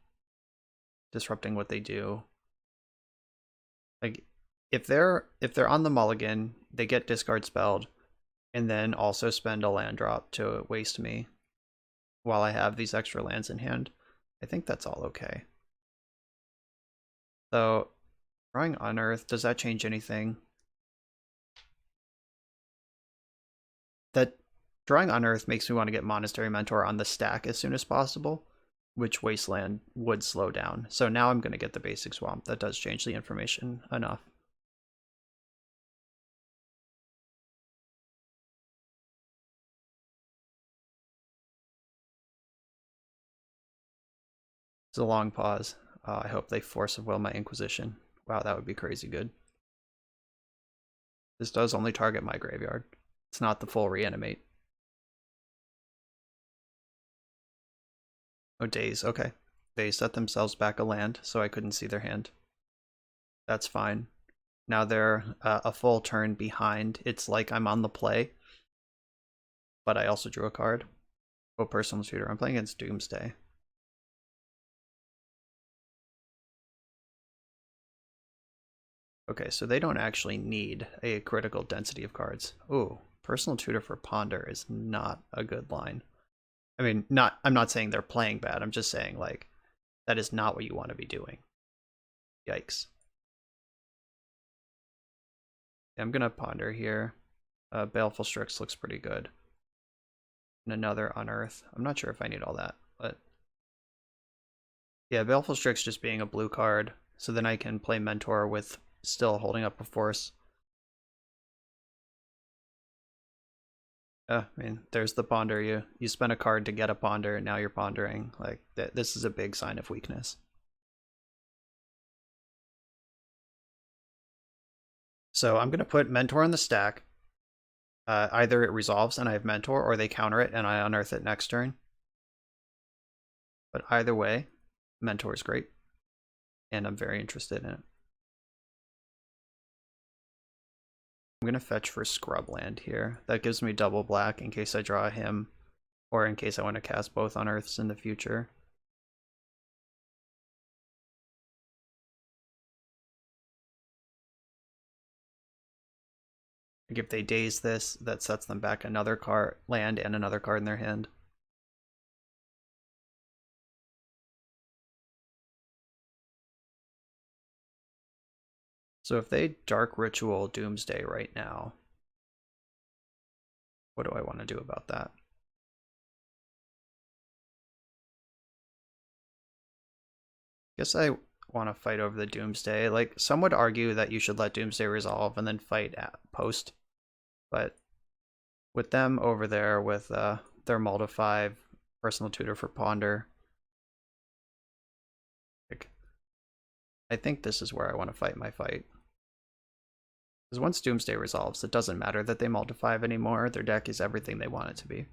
disrupting what they do. Like if they're on the mulligan, they get discard spelled, and then also spend a land drop to waste me while I have these extra lands in hand. I think that's all okay. So drawing Unearth, does that change anything? That drawing Unearth makes me want to get Monastery Mentor on the stack as soon as possible, which Wasteland would slow down. So now I'm going to get the basic swamp. That does change the information enough. It's a long pause. I hope they force of will my Inquisition. Wow, that would be crazy good. This does only target my graveyard. It's not the full reanimate. Oh, days. Okay. They set themselves back a land, so I couldn't see their hand. That's fine. Now they're a full turn behind. It's like I'm on the play, but I also drew a card. Oh, personal tutor. I'm playing against Doomsday. Okay, so they don't actually need a critical density of cards. Ooh, personal tutor for Ponder is not a good line. I mean, I'm not saying they're playing bad. I'm just saying, like, that is not what you want to be doing. Yikes. I'm going to Ponder here. Baleful Strix looks pretty good. And another Unearth. I'm not sure if I need all that, but... yeah, Baleful Strix just being a blue card, so then I can play Mentor with still holding up a force. I mean, there's the Ponder. You spend a card to get a Ponder, and now you're pondering. Like, this is a big sign of weakness. So I'm going to put Mentor on the stack. Either it resolves and I have Mentor, or they counter it and I unearth it next turn. But either way, Mentor is great, and I'm very interested in it. I'm going to fetch for Scrubland here. That gives me double black in case I draw him, or in case I want to cast both unearths in the future. Like if they daze this, that sets them back another card, land, and another card in their hand. So if they Dark Ritual Doomsday right now, what do I want to do about that? Guess I want to fight over the Doomsday. Like, some would argue that you should let Doomsday resolve and then fight at post. But with them over there with their Multi 5 personal tutor for Ponder, like, I think this is where I want to fight my fight. Because once Doomsday resolves, it doesn't matter that they Multi 5 anymore. Their deck is everything they want it to be.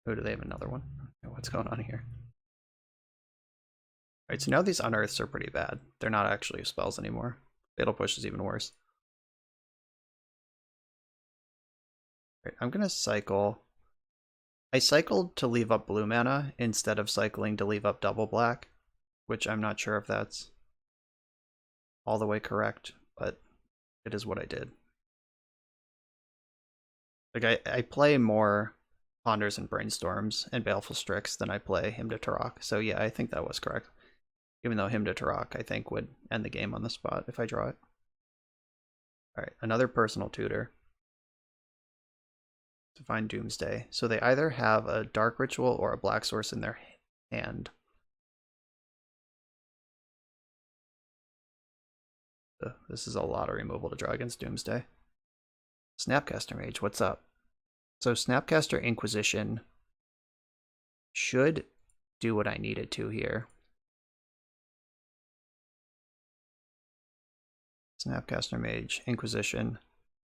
Oh, do they have another one? What's going on here? Alright, so now these unearths are pretty bad. They're not actually spells anymore. Fatal Push is even worse. Alright, I'm gonna cycle. I cycled to leave up blue mana instead of cycling to leave up double black, which I'm not sure if that's all the way correct, but it is what I did. Like, I play more Ponders and Brainstorms and Baleful Strix than I play Hymn to Tarok, so yeah, I think that was correct. Even though Hymn to Tarok, I think, would end the game on the spot if I draw it. Alright, another personal tutor to find Doomsday. So they either have a Dark Ritual or a Black Source in their hand. This is a lot of removal to draw against Doomsday. Snapcaster Mage, what's up? So Snapcaster Inquisition should do what I needed to here. Snapcaster Mage, Inquisition.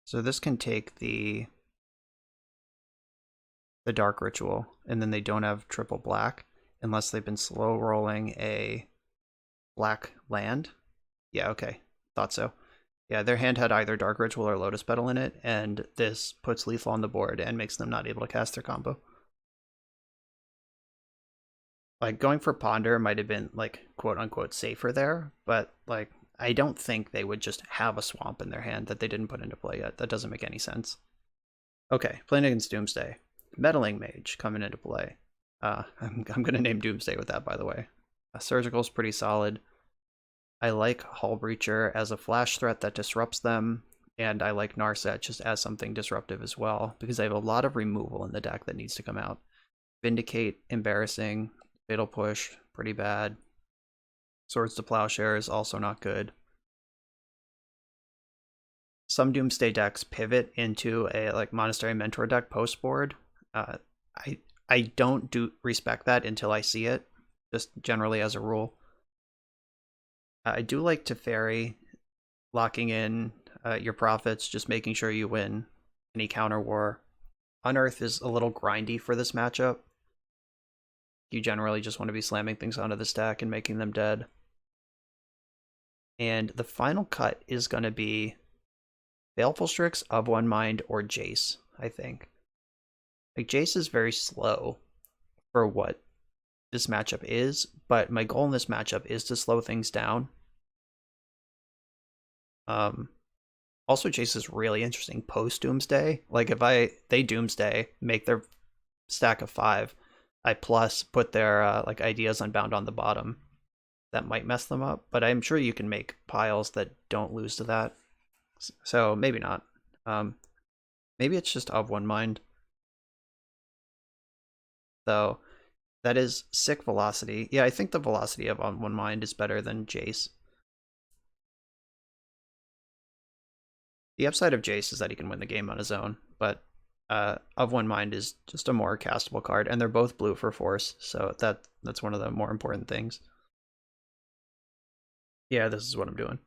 So this can take the Dark Ritual, and then they don't have triple black unless they've been slow rolling a black land. Yeah, okay. Thought so. Yeah, their hand had either Dark Ritual or Lotus Petal in it, and this puts lethal on the board and makes them not able to cast their combo. Like, going for Ponder might have been, like, quote-unquote safer there, but, like, I don't think they would just have a swamp in their hand that they didn't put into play yet. That doesn't make any sense. Okay, playing against Doomsday. Meddling Mage coming into play. I'm going to name Doomsday with that, by the way. Surgical's pretty solid. I like Hull Breacher as a flash threat that disrupts them, and I like Narset just as something disruptive as well, because I have a lot of removal in the deck that needs to come out. Vindicate, embarrassing. Fatal Push, pretty bad. Swords to Plowshares, also not good. Some Doomsday decks pivot into a like Monastery Mentor deck post board. I don't respect that until I see it, just generally as a rule. I do like Teferi, locking in your profits, just making sure you win any counter war. Unearth is a little grindy for this matchup. You generally just want to be slamming things onto the stack and making them dead. And the final cut is going to be Baleful Strix, Of One Mind, or Jace, I think. Like, Jace is very slow for what this matchup is, but my goal in this matchup is to slow things down. Also, Jace is really interesting post Doomsday. Like, if they Doomsday, make their stack of 5, I plus put their like Ideas Unbound on the bottom, that might mess them up, but I'm sure you can make piles that don't lose to that. So maybe not. Maybe it's just Of One Mind. So that is sick velocity. Yeah, I think the velocity of Of One Mind is better than Jace. The upside of Jace is that he can win the game on his own, but Of One Mind is just a more castable card, and they're both blue for force, so that's one of the more important things. Yeah, this is what I'm doing.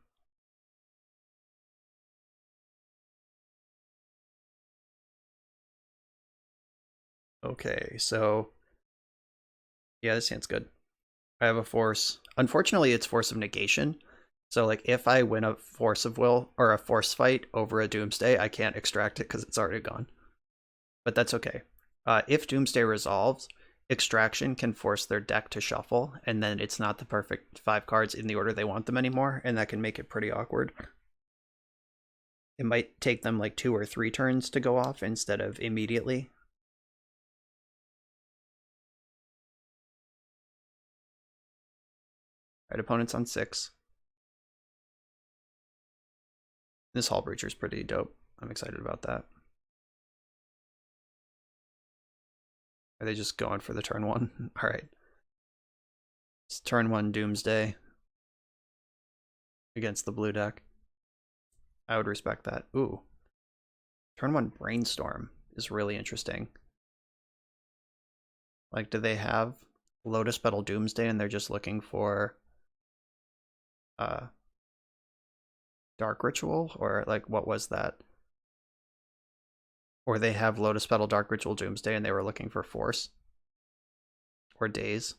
Okay, so yeah, this hand's good. I have a force. Unfortunately, it's Force of Negation. So like if I win a Force of Will or a Force fight over a Doomsday, I can't extract it because it's already gone. But that's okay. If Doomsday resolves, Extraction can force their deck to shuffle, and then it's not the perfect 5 cards in the order they want them anymore, and that can make it pretty awkward. It might take them like 2 or 3 turns to go off instead of immediately. Right, opponent's on 6. This Hull Breacher's pretty dope. I'm excited about that. Are they just going for the turn 1? Alright. It's turn 1 Doomsday against the blue deck. I would respect that. Ooh. Turn 1 Brainstorm is really interesting. Like, do they have Lotus Petal Doomsday and they're just looking for Dark Ritual? Or like, what was that? Or they have Lotus Petal Dark Ritual Doomsday and they were looking for Force? Or Daze?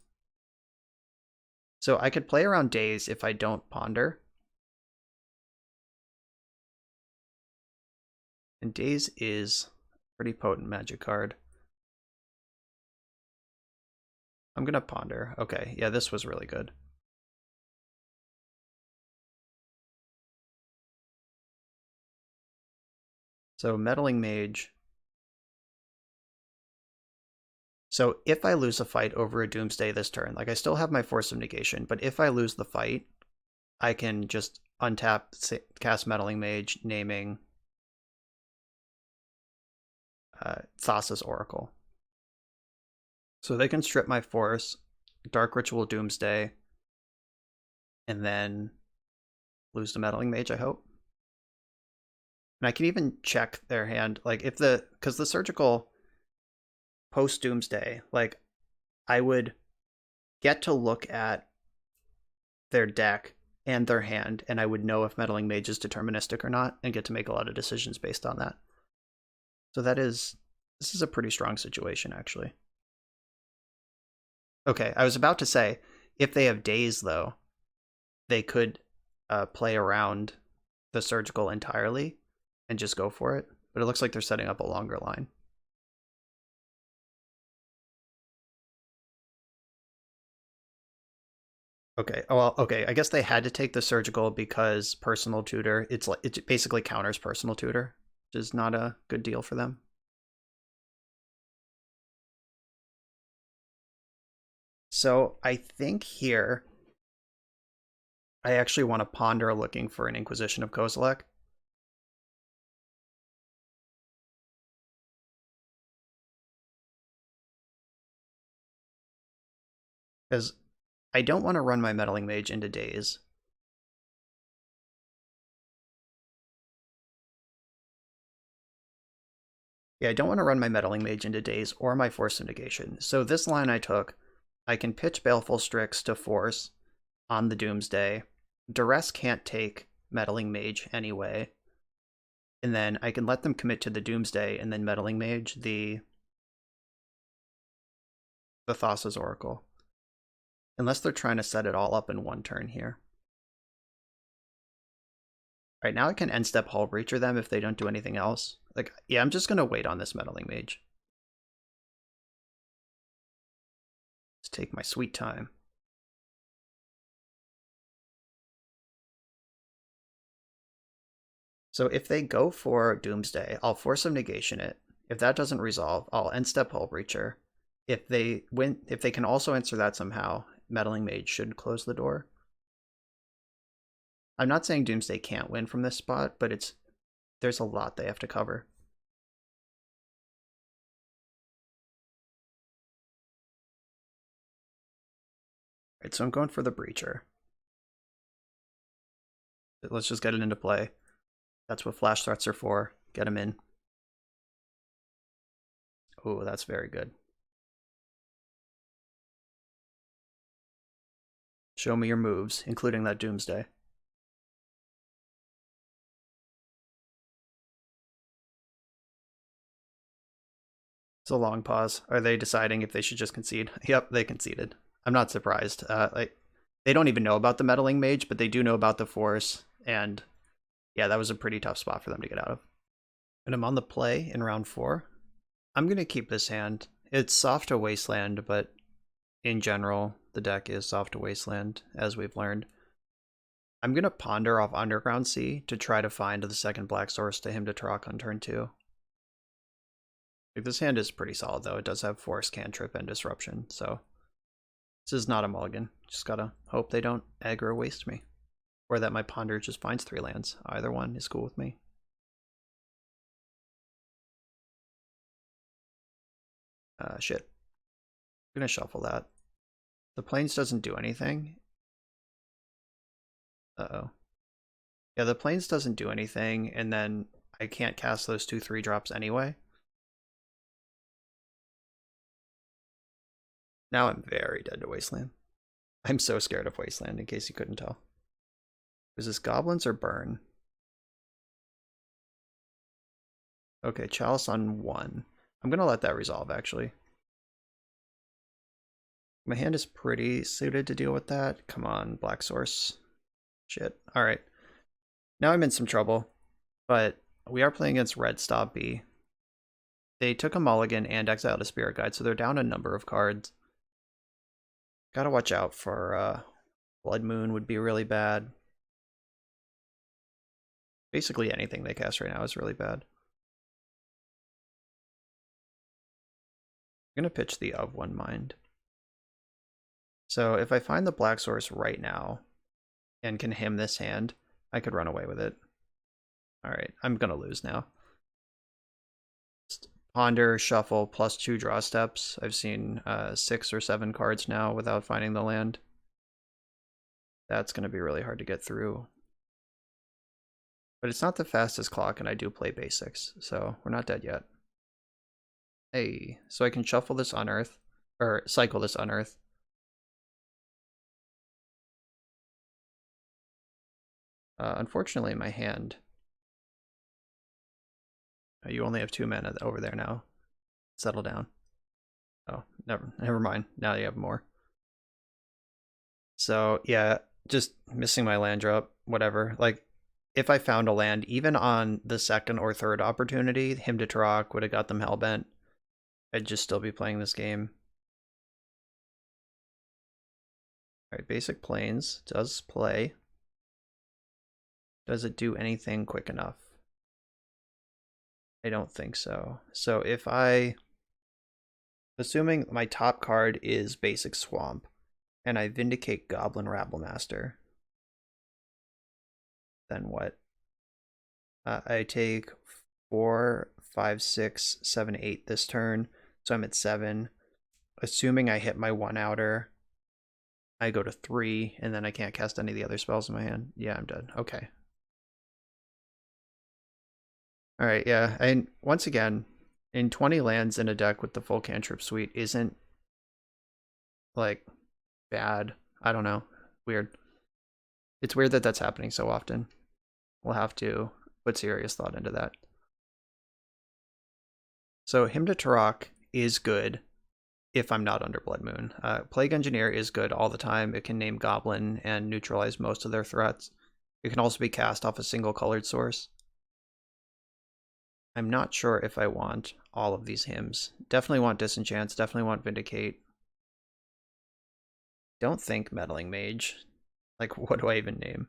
So I could play around Daze if I don't Ponder. And Daze is a pretty potent magic card. I'm gonna Ponder. Okay, yeah, this was really good. So Meddling Mage. So if I lose a fight over a Doomsday this turn, like I still have my Force of Negation, but if I lose the fight, I can just untap, cast Meddling Mage, naming Thassa's Oracle. So they can strip my Force, Dark Ritual Doomsday, and then lose the Meddling Mage, I hope. And I can even check their hand, like if because the Surgical post Doomsday, like I would get to look at their deck and their hand, and I would know if Meddling Mage is deterministic or not, and get to make a lot of decisions based on that. So this is a pretty strong situation, actually. Okay, I was about to say, if they have Daze, though, they could play around the Surgical entirely and just go for it, but it looks like they're setting up a longer line. Okay. Well, okay. I guess they had to take the Surgical because Personal Tutor. It basically counters Personal Tutor, which is not a good deal for them. So I think here I actually want to ponder looking for an Inquisition of Kozilek. Because I don't want to run my Meddling Mage into Daze. Yeah, I don't want to run my Meddling Mage into Daze or my Force of Negation. So this line I took, I can pitch Baleful Strix to Force on the Doomsday. Duress can't take Meddling Mage anyway. And then I can let them commit to the Doomsday and then Meddling Mage the Thassa's Oracle. Unless they're trying to set it all up in one turn here. Right now I can end step Hull Breacher them if they don't do anything else. Like, yeah, I'm just gonna wait on this Meddling Mage. Let's take my sweet time. So if they go for Doomsday, I'll Force of Negation it. If that doesn't resolve, I'll end step Hull Breacher. If they can also answer that somehow, Meddling Mage should close the door. I'm not saying Doomsday can't win from this spot, but there's a lot they have to cover. Right, so I'm going for the Breacher. Let's just get it into play. That's what flash threats are for. Get them in. Oh, that's very good. Show me your moves, including that Doomsday. It's a long pause. Are they deciding if they should just concede? Yep, they conceded. I'm not surprised. Like, they don't even know about the meddling mage, but they do know about the force, and yeah, that was a pretty tough spot for them to get out of. And I'm on the play in round 4. I'm gonna keep this hand. It's soft to Wasteland, but in general, the deck is soft to Wasteland, as we've learned. I'm gonna ponder off Underground Sea to try to find the second black source to him to Turok on turn 2. Like, this hand is pretty solid though. It does have Force, Cantrip, and Disruption, so this is not a mulligan. Just gotta hope they don't aggro waste me. Or that my ponder just finds 3 lands. Either one is cool with me. Shit. I'm gonna shuffle that. The Plains doesn't do anything. Uh-oh. Yeah, the Plains doesn't do anything, and then I can't cast those 2 3-drops anyway. Now I'm very dead to Wasteland. I'm so scared of Wasteland, in case you couldn't tell. Is this Goblins or Burn? Okay, Chalice on 1. I'm gonna let that resolve, actually. My hand is pretty suited to deal with that. Come on, Black Source. Shit. Alright. Now I'm in some trouble, but we are playing against Red Stompy. They took a mulligan and exiled a Spirit Guide, so they're down a number of cards. Gotta watch out for Blood Moon would be really bad. Basically anything they cast right now is really bad. I'm gonna pitch the Of One Mind. So if I find the Black Source right now and can him this hand, I could run away with it. Alright, I'm gonna lose now. Just ponder, shuffle, plus 2 draw steps. I've seen 6 or 7 cards now without finding the land. That's gonna be really hard to get through. But it's not the fastest clock, and I do play basics, so we're not dead yet. Hey, so I can shuffle this Unearth, or cycle this Unearth. Unfortunately, my hand. You only have 2 mana over there now. Settle down. Oh, never mind. Now you have more. So yeah, just missing my land drop, whatever. Like, if I found a land, even on the 2nd or 3rd opportunity, him to Turok would have got them hellbent. I'd just still be playing this game. Alright, basic Plains does play. Does it do anything quick enough? I don't think so. So if assuming my top card is basic Swamp, and I Vindicate Goblin Rabblemaster, then what? I take 4, 5, 6, 7, 8 this turn, so I'm at 7. Assuming I hit my 1 outer, I go to 3, and then I can't cast any of the other spells in my hand. Yeah, I'm dead. Okay. Alright, yeah, and once again, in 20 lands in a deck with the full cantrip suite isn't, like, bad. I don't know. Weird. It's weird that that's happening so often. We'll have to put serious thought into that. So him to Turok is good if I'm not under Blood Moon. Plague Engineer is good all the time. It can name Goblin and neutralize most of their threats. It can also be cast off a single colored source. I'm not sure if I want all of these hymns. Definitely want Disenchants, definitely want Vindicate. Don't think Meddling Mage. Like, what do I even name?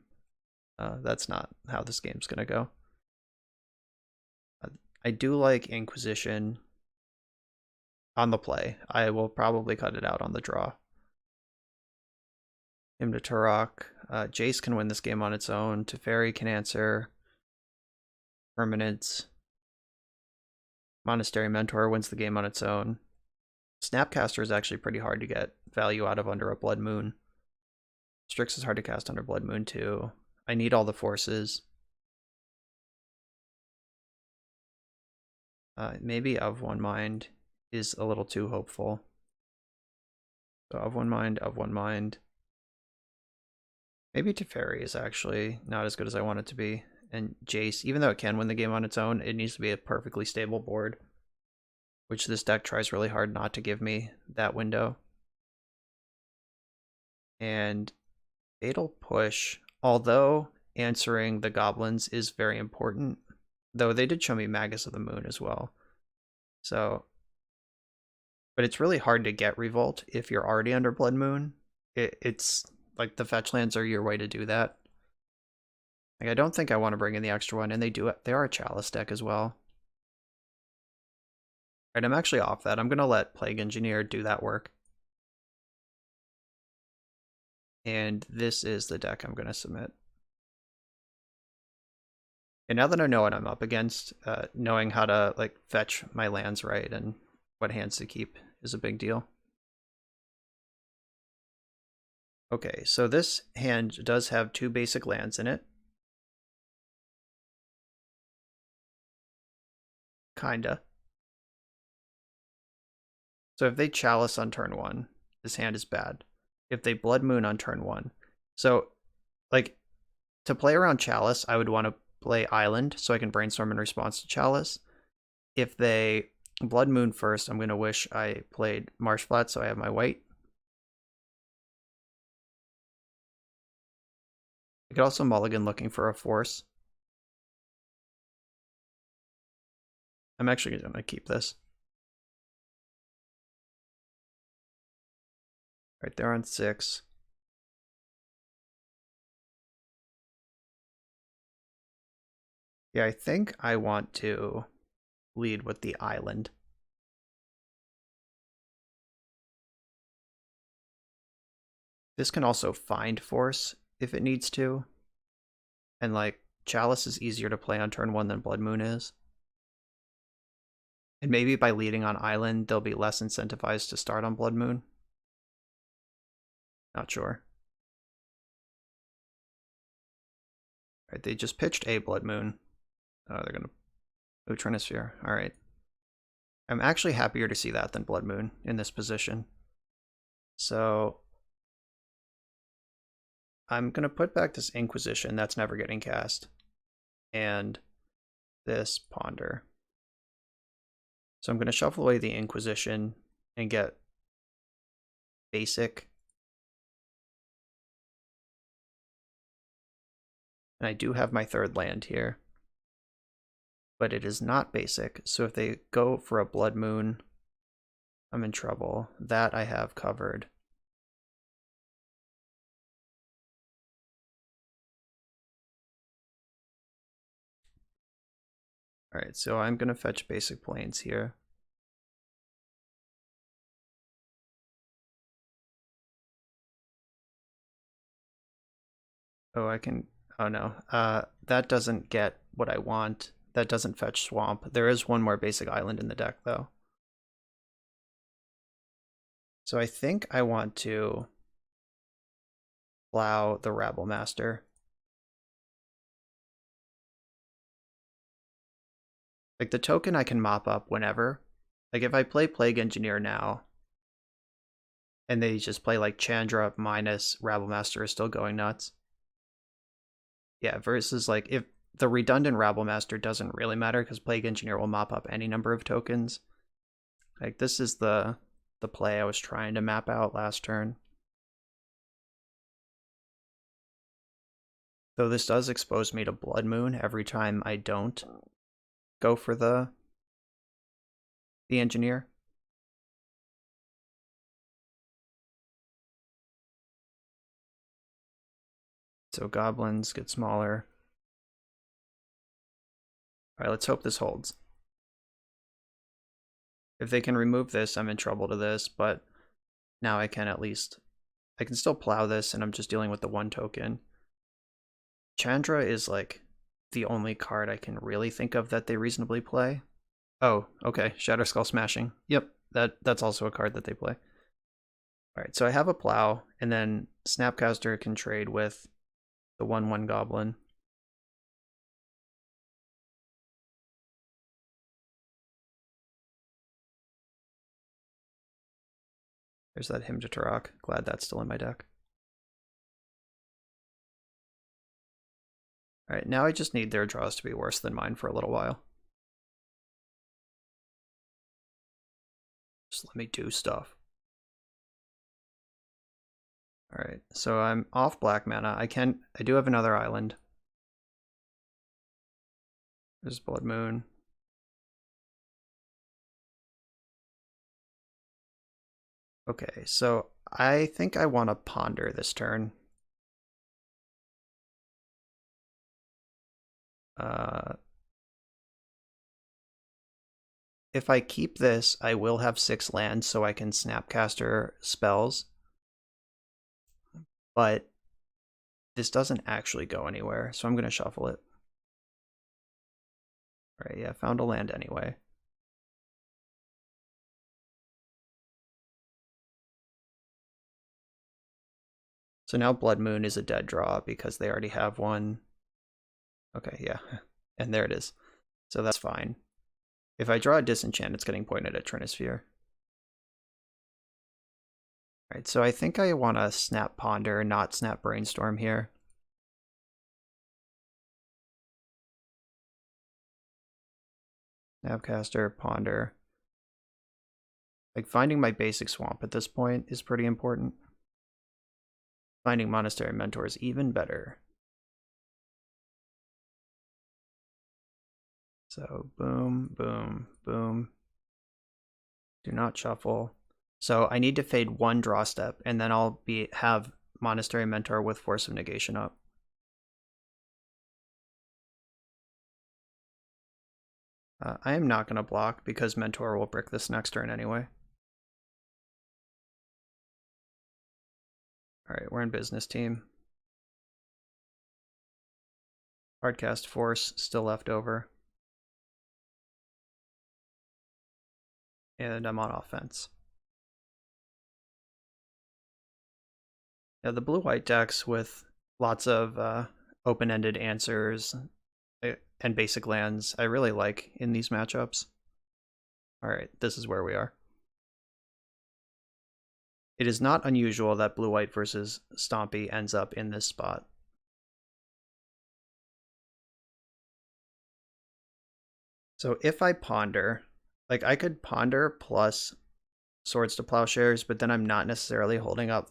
That's not how this game's gonna go. I do like Inquisition on the play. I will probably cut it out on the draw. Him to Turok. Jace can win this game on its own. Teferi can answer permanents. Monastery Mentor wins the game on its own. Snapcaster is actually pretty hard to get value out of under a Blood Moon. Strix is hard to cast under Blood Moon too. I need all the forces. Maybe Of One Mind is a little too hopeful. So Of One Mind, Of One Mind. Maybe Teferi is actually not as good as I want it to be. And Jace, even though it can win the game on its own, it needs to be a perfectly stable board. which this deck tries really hard not to give me that window. And Fatal Push, although answering the goblins is very important, though they did show me Magus of the Moon as well. So, but it's really hard to get Revolt if you're already under Blood Moon. It's like the fetch lands are your way to do that. Like, I don't think I want to bring in the extra one, and they are a Chalice deck as well. Alright, I'm actually off that. I'm going to let Plague Engineer do that work. And this is the deck I'm going to submit. And now that I know what I'm up against, knowing how to like fetch my lands right and what hands to keep is a big deal. Okay, so this hand does have 2 basic lands in it. Kinda. So if they Chalice on turn 1, this hand is bad. If they Blood Moon on turn 1. So, like, to play around Chalice, I would want to play Island so I can brainstorm in response to Chalice. If they Blood Moon first, I'm going to wish I played Marsh Flat so I have my white. I could also mulligan looking for a force. I'm actually going to keep this. Right there on 6. Yeah, I think I want to lead with the Island. This can also find force if it needs to. And like, Chalice is easier to play on turn 1 than Blood Moon is. And maybe by leading on Island, they'll be less incentivized to start on Blood Moon. Not sure. Alright, they just pitched a Blood Moon. Oh, they're gonna Trinisphere. Alright. I'm actually happier to see that than Blood Moon in this position. So I'm gonna put back this Inquisition that's never getting cast. And this Ponder. So I'm gonna shuffle away the Inquisition and get basic. And I do have my 3rd land here. But it is not basic, so if they go for a Blood Moon, I'm in trouble. That I have covered. Alright, so I'm going to fetch basic planes here. Oh, I can... Oh no, that doesn't get what I want. That doesn't fetch Swamp. There is one more basic island in the deck, though. So I think I want to plow the Rabble Master. Like, the token I can mop up whenever. Like, if I play Plague Engineer now, and they just play, like, Chandra minus Rabble Master is still going nuts. Yeah, versus, like, if the redundant Rabble Master doesn't really matter, because Plague Engineer will mop up any number of tokens. Like, this is the play I was trying to map out last turn. Though this does expose me to Blood Moon every time I don't go for the Engineer. So goblins get smaller. Alright, let's hope this holds. If they can remove this, I'm in trouble to this, but now I can at least... I can still plow this, and I'm just dealing with the 1 token. Chandra is, like, the only card I can really think of that they reasonably play. Oh, okay, Shatter Skull Smashing. Yep, that's also a card that they play. Alright, so I have a plow, and then Snapcaster can trade with the 1/1 Goblin. There's that Hymn to Turok. Glad that's still in my deck. Alright, now I just need their draws to be worse than mine for a little while. Just let me do stuff. Alright, so I'm off black mana. I do have another island. There's Blood Moon. Okay, so I think I want to ponder this turn. If I keep this, I will have 6 lands so I can Snapcaster spells. But this doesn't actually go anywhere, so I'm going to shuffle it. All right, yeah, found a land anyway. So now Blood Moon is a dead draw because they already have one. Okay, yeah, and there it is. So that's fine. If I draw a Disenchant, it's getting pointed at Trinisphere. Alright, so I think I want to Snap Ponder, not Snap Brainstorm here. Snapcaster, Ponder. Like, finding my basic swamp at this point is pretty important. Finding Monastery Mentor is even better. So boom, boom, boom. Do not shuffle. So I need to fade 1 draw step, and then I'll have Monastery Mentor with Force of Negation up. I am not going to block because Mentor will brick this next turn anyway. Alright, we're in business, team. Hardcast Force still left over. And I'm on offense. Yeah, the blue-white decks with lots of open-ended answers and basic lands I really like in these matchups. Alright, this is where we are. It is not unusual that blue-white versus Stompy ends up in this spot. So if I ponder, like I could ponder plus Swords to Plowshares, but then I'm not necessarily holding up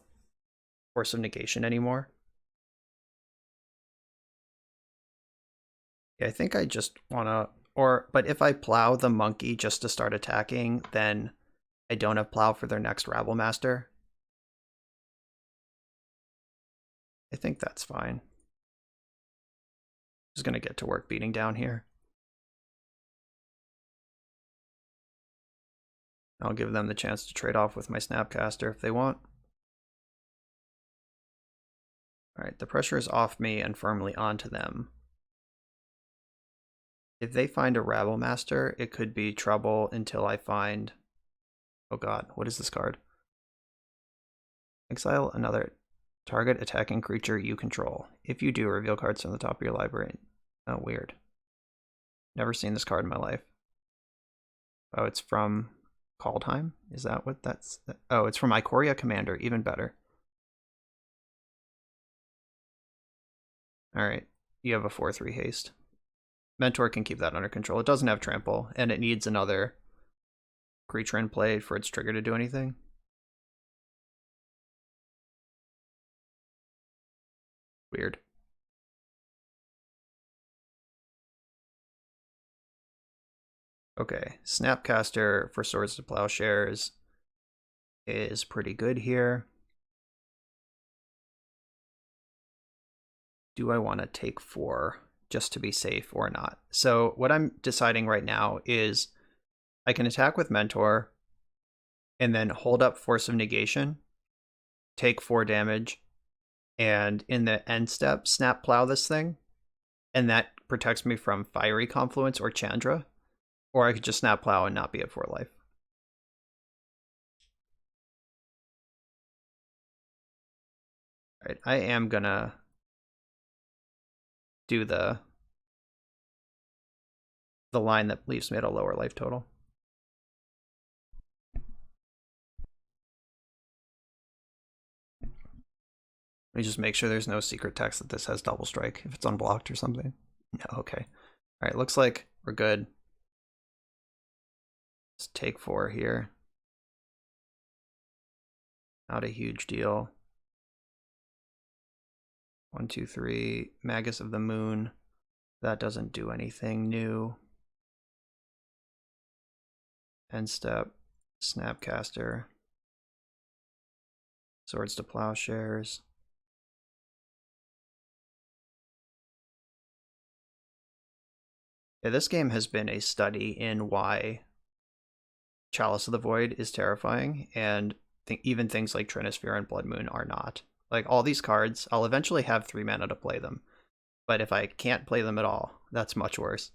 Force of Negation anymore. Yeah, I think I just want to, but if I plow the monkey just to start attacking, then I don't have plow for their next Rabble Master. I think that's fine. Just gonna get to work beating down here. I'll give them the chance to trade off with my Snapcaster if they want. Alright, the pressure is off me and firmly onto them. If they find a Rabble Master, it could be trouble until I find... Oh god, what is this card? Exile another target attacking creature you control. If you do, reveal cards from the top of your library. Oh, weird. Never seen this card in my life. Oh, it's from Kaldheim? Is that what that's... Oh, it's from Ikoria Commander. Even better. Alright, you have a 4/3 haste. Mentor can keep that under control. It doesn't have trample, and it needs another creature in play for its trigger to do anything. Weird. Okay, Snapcaster for Swords to Plowshares is pretty good here. Do I want to take 4 just to be safe or not? So what I'm deciding right now is I can attack with Mentor and then hold up Force of Negation, take 4 damage, and in the end step, Snap Plow this thing, and that protects me from Fiery Confluence or Chandra, or I could just Snap Plow and not be at 4 life. Alright, I am gonna do the line that leaves me at a lower life total. Let me just make sure there's no secret text that this has double strike if it's unblocked or something. No, okay. Alright, looks like we're good. Let's take 4 here. Not a huge deal. 1, 2, 3. Magus of the Moon. That doesn't do anything new. End step. Snapcaster. Swords to Plowshares. Yeah, this game has been a study in why Chalice of the Void is terrifying, and even things like Trinisphere and Blood Moon are not. Like, all these cards, I'll eventually have 3 mana to play them, but if I can't play them at all, that's much worse.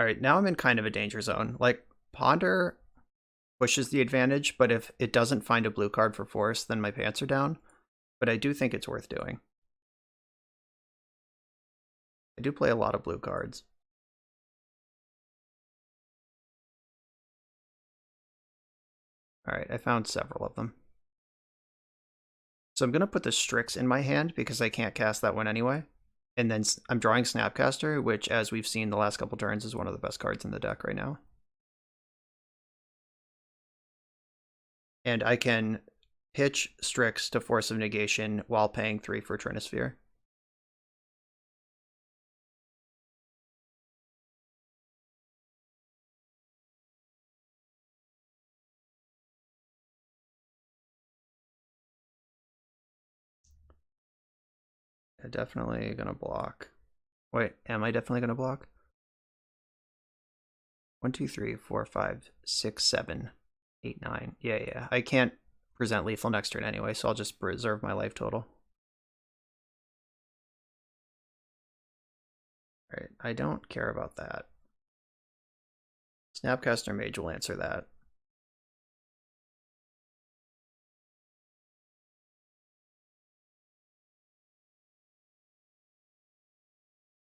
Alright, now I'm in kind of a danger zone. Like, Ponder pushes the advantage, but if it doesn't find a blue card for Force, then my pants are down. But I do think it's worth doing. I do play a lot of blue cards. Alright, I found several of them. So I'm going to put the Strix in my hand because I can't cast that one anyway. And then I'm drawing Snapcaster, which, as we've seen the last couple turns, is one of the best cards in the deck right now. And I can pitch Strix to Force of Negation while paying 3 for Trinisphere. I'm definitely going to block. Wait, am I definitely going to block? 1, 2, 3, 4, 5, 6, 7, 8, 9. Yeah. I can't present lethal next turn anyway, so I'll just preserve my life total. Alright, I don't care about that. Snapcaster Mage will answer that.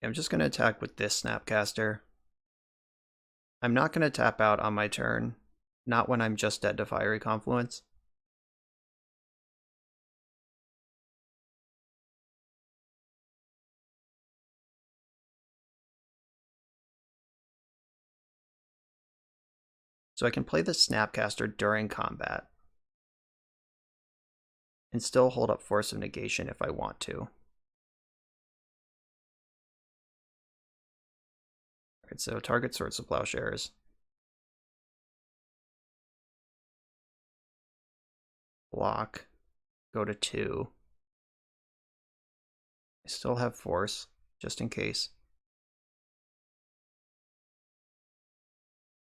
I'm just going to attack with this Snapcaster. I'm not going to tap out on my turn. Not when I'm just dead to Fiery Confluence. So I can play the Snapcaster during combat. And still hold up Force of Negation if I want to. Alright, so target Swords of Plowshares. Block. Go to 2. I still have Force, just in case.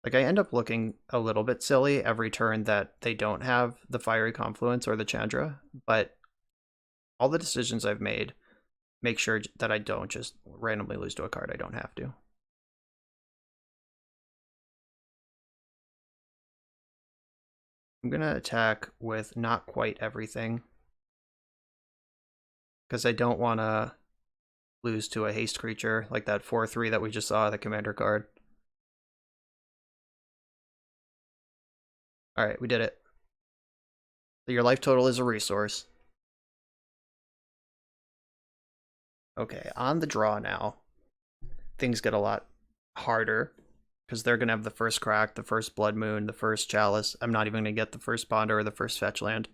Like, I end up looking a little bit silly every turn that they don't have the Fiery Confluence or the Chandra, but all the decisions I've made make sure that I don't just randomly lose to a card I don't have to. I'm going to attack with not quite everything, because I don't want to lose to a haste creature like that 4/3 that we just saw, the commander card. Alright, we did it. So your life total is a resource. Okay, on the draw now, things get a lot harder, because they're going to have the first crack, the first Blood Moon, the first Chalice. I'm not even going to get the first Ponder or the first Fetch Land.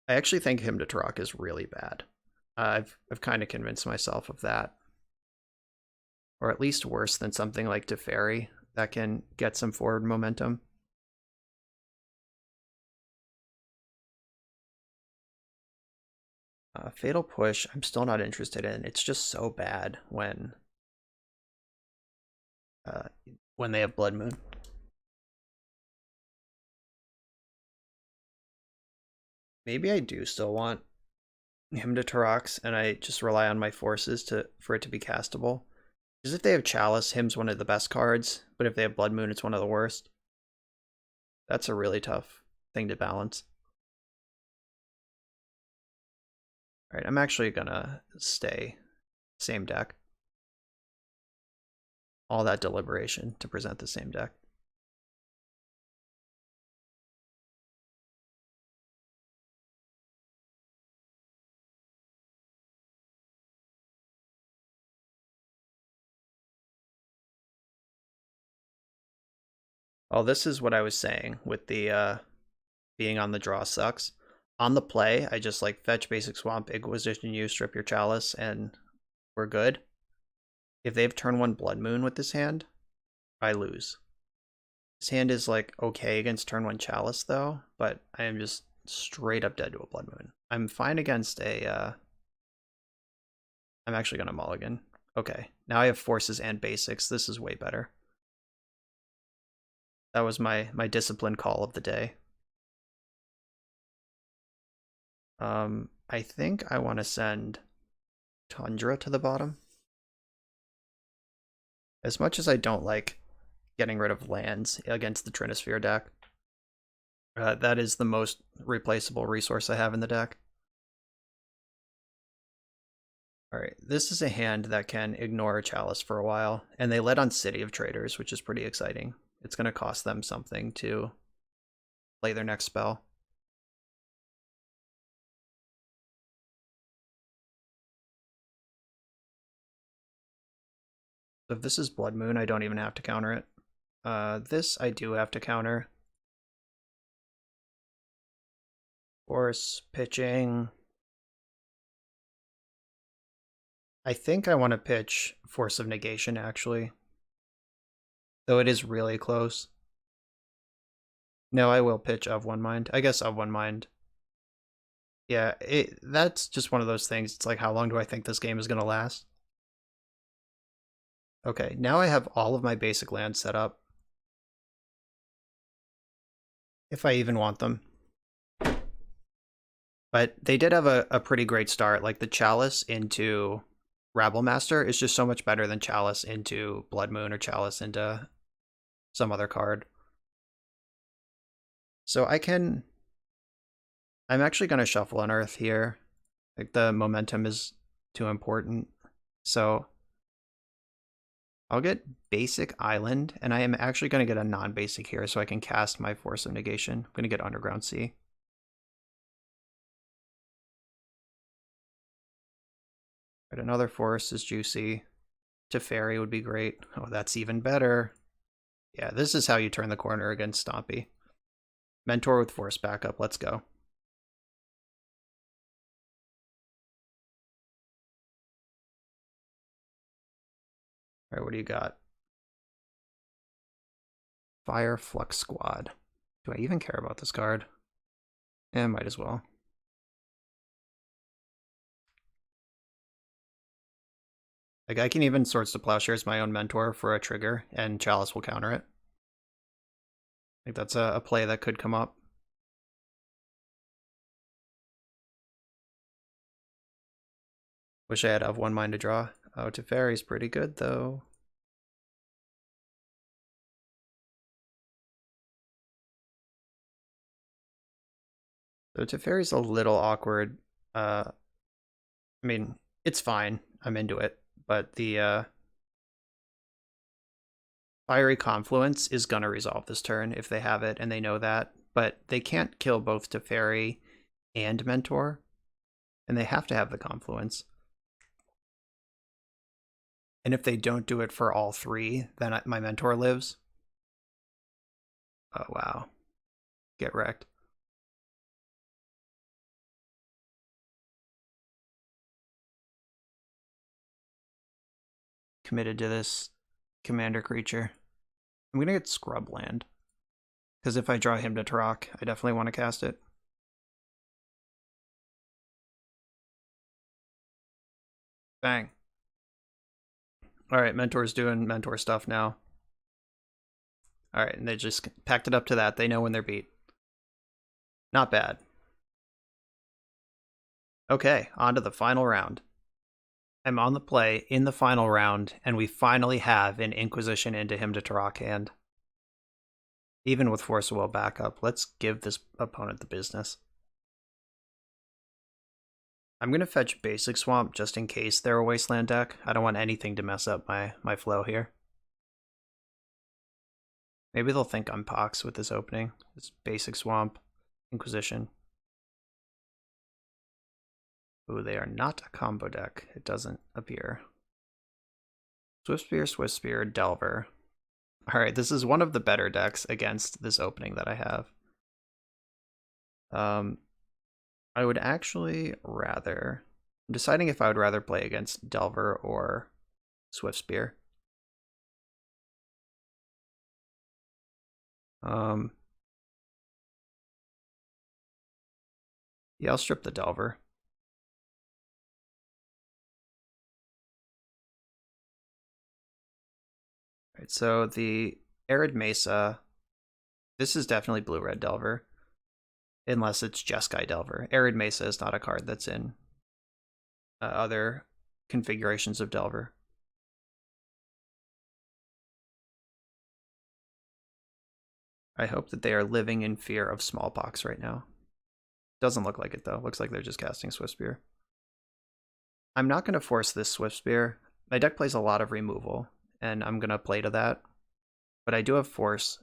I actually think Hymn to Tarok is really bad. I've kind of convinced myself of that. Or at least worse than something like Teferi that can get some forward momentum. Fatal Push, I'm still not interested in. It's just so bad when they have Blood Moon. Maybe I do still want Hymn to Tarox, and I just rely on my forces for it to be castable. Because if they have Chalice, Hymn's one of the best cards, but if they have Blood Moon, it's one of the worst. That's a really tough thing to balance. Alright, I'm actually gonna stay same deck. All that deliberation to present the same deck. Oh, this is what I was saying with the being on the draw sucks. On the play, I just like fetch basic swamp, Inquisition you, strip your chalice, and we're good. If they have turn 1 Blood Moon with this hand, I lose. This hand is like okay against turn 1 chalice though, but I am just straight up dead to a Blood Moon. I'm fine against a I'm actually gonna mulligan. Okay, now I have forces and basics. This is way better. That was my discipline call of the day. I think I want to send Tundra to the bottom. As much as I don't like getting rid of lands against the Trinisphere deck, that is the most replaceable resource I have in the deck. Alright, this is a hand that can ignore a Chalice for a while, and they led on City of Traders, which is pretty exciting. It's going to cost them something to play their next spell. So if this is Blood Moon, I don't even have to counter it. This I do have to counter. Force, pitching. I think I want to pitch Force of Negation, actually. Though it is really close. No, I will pitch Of One Mind. I guess Of One Mind. Yeah, that's just one of those things. It's like, how long do I think this game is going to last? Okay, now I have all of my basic lands set up. If I even want them. But they did have a pretty great start. Like the Chalice into Rabblemaster is just so much better than Chalice into Blood Moon or Chalice into some other card. So I'm actually going to shuffle Unearth here. Like the momentum is too important. So I'll get basic Island, and I am actually going to get a non-basic here so I can cast my Force of Negation. I'm going to get Underground Sea. Right, another Force is juicy. Teferi would be great. Oh, that's even better. Yeah, this is how you turn the corner against Stompy. Mentor with Force backup. Let's go. All right, what do you got? Fire Flux Squad. Do I even care about this card? Eh, might as well. Like, I can even Swords to Plowshares my own Mentor for a trigger, and Chalice will counter it. Like, that's a play that could come up. Wish I had Of One Mind to draw. Oh, Teferi's pretty good, though. So Teferi's a little awkward. I mean, it's fine. I'm into it. But the Fiery Confluence is going to resolve this turn if they have it, and they know that. But they can't kill both Teferi and Mentor, and they have to have the Confluence. And if they don't do it for all three, then my Mentor lives. Oh, wow. Get wrecked. Committed to this commander creature. I'm going to get Scrubland. Because if I draw him to Tarok, I definitely want to cast it. Bang. Alright, Mentor's doing Mentor stuff now. Alright, and they just packed it up to that. They know when they're beat. Not bad. Okay, on to the final round. I'm on the play in the final round, and we finally have an Inquisition into him to Tarok hand. Even with Force of Will backup, let's give this opponent the business. I'm going to fetch Basic Swamp just in case they're a Wasteland deck. I don't want anything to mess up my flow here. Maybe they'll think I'm Pox with this opening. This Basic Swamp, Inquisition. Ooh, they are not a combo deck. It doesn't appear. Swiftspear, Delver. Alright, this is one of the better decks against this opening that I have. I would actually rather... I'm deciding if I would rather play against Delver or Swiftspear. Yeah, I'll strip the Delver. Right, so the Arid Mesa, this is definitely blue-red Delver, unless it's Jeskai Delver. Arid Mesa is not a card that's in other configurations of Delver. I hope that they are living in fear of smallpox right now. Doesn't look like it though. Looks like they're just casting Swiftspear. I'm not going to force this Swiftspear. My deck plays a lot of removal, and I'm going to play to that. But I do have force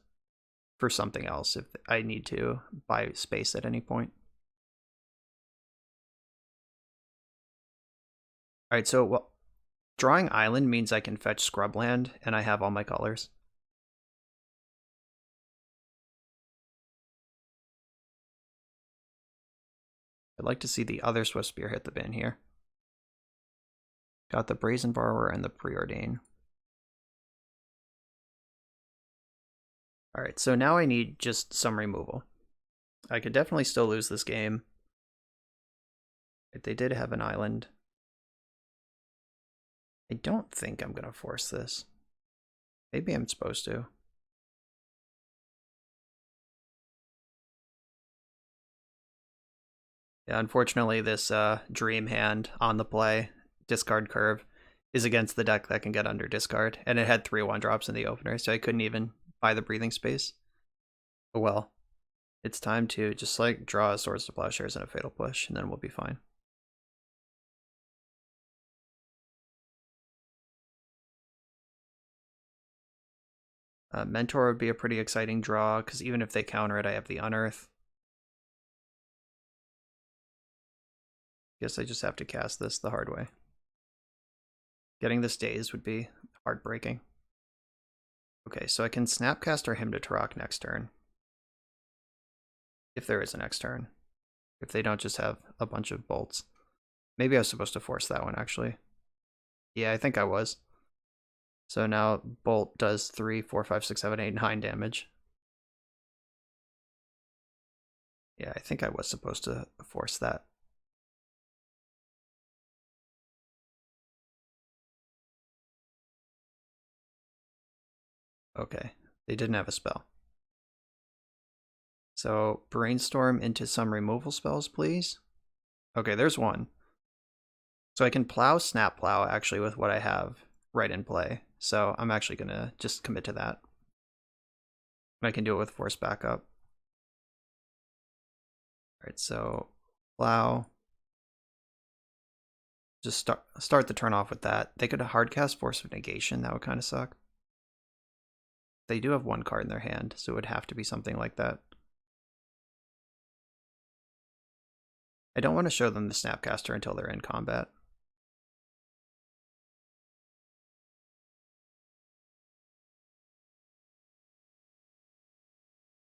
for something else if I need to buy space at any point. Alright, so well, drawing Island means I can fetch Scrubland, and I have all my colors. I'd like to see the other Swiftspear hit the bin here. Got the Brazen Borrower and the Preordain. Alright, so now I need just some removal. I could definitely still lose this game. They did have an island. I don't think I'm going to force this. Maybe I'm supposed to. Yeah, unfortunately, this Dream Hand on the play, discard curve, is against the deck that can get under discard. And it had 3 1-drops in the opener, so I couldn't even buy the breathing space. Oh well. It's time to just like draw a Swords to Plowshares and a Fatal Push, and then we'll be fine. Mentor would be a pretty exciting draw, because even if they counter it, I have the Unearth. Guess I just have to cast this the hard way. Getting this Daze would be heartbreaking. Okay, so I can Snapcast or Hymn to Tarok next turn. If there is a next turn. If they don't just have a bunch of bolts. Maybe I was supposed to force that one, actually. Yeah, I think I was. So now Bolt does 3, 4, 5, 6, 7, 8, 9 damage. Yeah, I think I was supposed to force that. Okay, they didn't have a spell. So brainstorm into some removal spells, please. Okay, there's one. So I can plow, snap plow, actually, with what I have right in play. So I'm actually going to just commit to that. I can do it with force backup. Alright, so plow. Just start the turn off with that. They could hardcast Force of Negation. That would kind of suck. They do have 1 card in their hand, so it would have to be something like that. I don't want to show them the Snapcaster until they're in combat.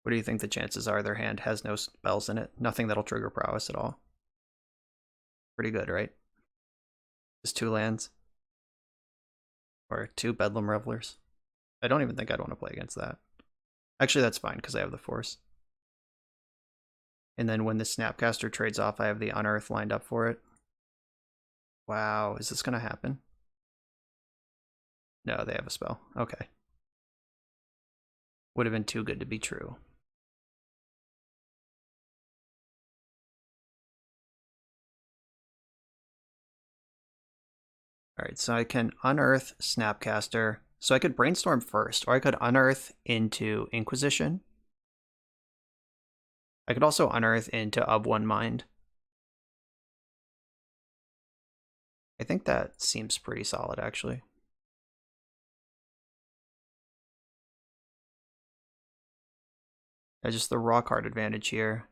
What do you think the chances are their hand has no spells in it? Nothing that'll trigger prowess at all. Pretty good, right? Just 2 lands. Or 2 Bedlam Revelers. I don't even think I'd want to play against that. Actually, that's fine, because I have the Force. And then when the Snapcaster trades off, I have the Unearth lined up for it. Wow, is this going to happen? No, they have a spell. Okay. Would have been too good to be true. Alright, so I can Unearth Snapcaster. So I could Brainstorm first, or I could Unearth into Inquisition. I could also Unearth into Of One Mind. I think that seems pretty solid, actually. Just the raw card advantage here.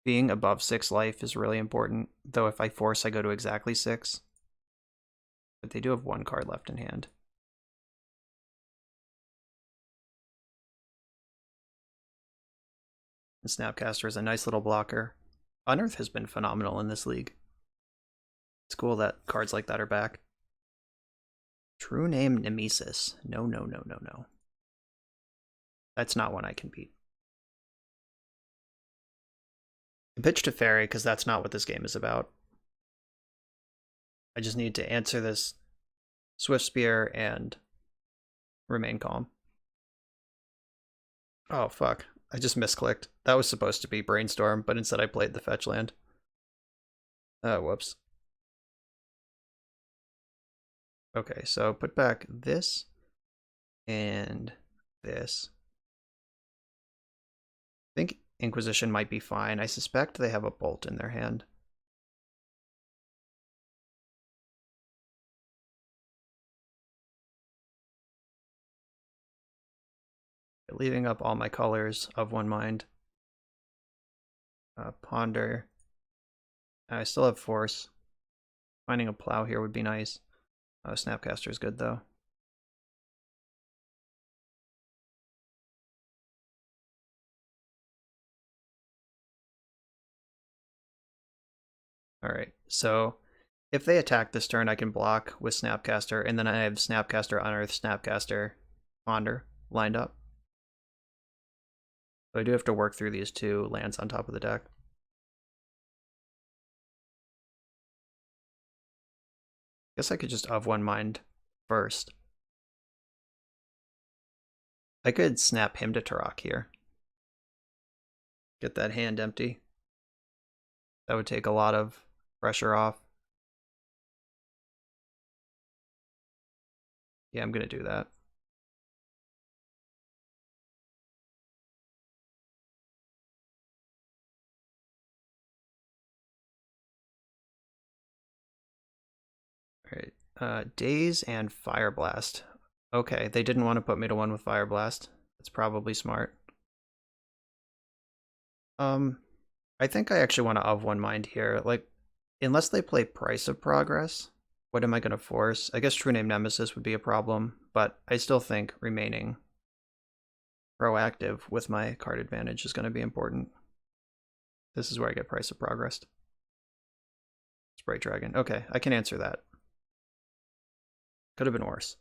Being above 6 life is really important, though if I force, I go to exactly 6. But they do have one card left in hand. And Snapcaster is a nice little blocker. Unearth has been phenomenal in this league. It's cool that cards like that are back. True name Nemesis. No, no, no, no, no. That's not one I can beat. I pitch to Fairy because that's not what this game is about. I just need to answer this Swift Spear and remain calm. Oh, fuck. I just misclicked. That was supposed to be Brainstorm, but instead I played the fetch land. Oh, whoops. Okay, so put back this and this. I think Inquisition might be fine. I suspect they have a Bolt in their hand. Leaving up all my colors of one mind. Ponder. I still have Force. Finding a Plow here would be nice. Snapcaster is good though. Alright, so if they attack this turn, I can block with Snapcaster, and then I have Snapcaster, Unearth, Snapcaster, Ponder lined up. So I do have to work through these two lands on top of the deck. Guess I could just of one mind first. I could snap him to Turok here. Get that hand empty. That would take a lot of pressure off. Yeah, I'm going to do that. Alright, Daze and Fire Blast. Okay, they didn't want to put me to one with Fire Blast. That's probably smart. I think I actually want to of one mind here. Like, unless they play Price of Progress, what am I going to force? I guess True Name Nemesis would be a problem, but I still think remaining proactive with my card advantage is going to be important. This is where I get Price of Progress. Sprite Dragon. Okay, I can answer that. Could have been worse.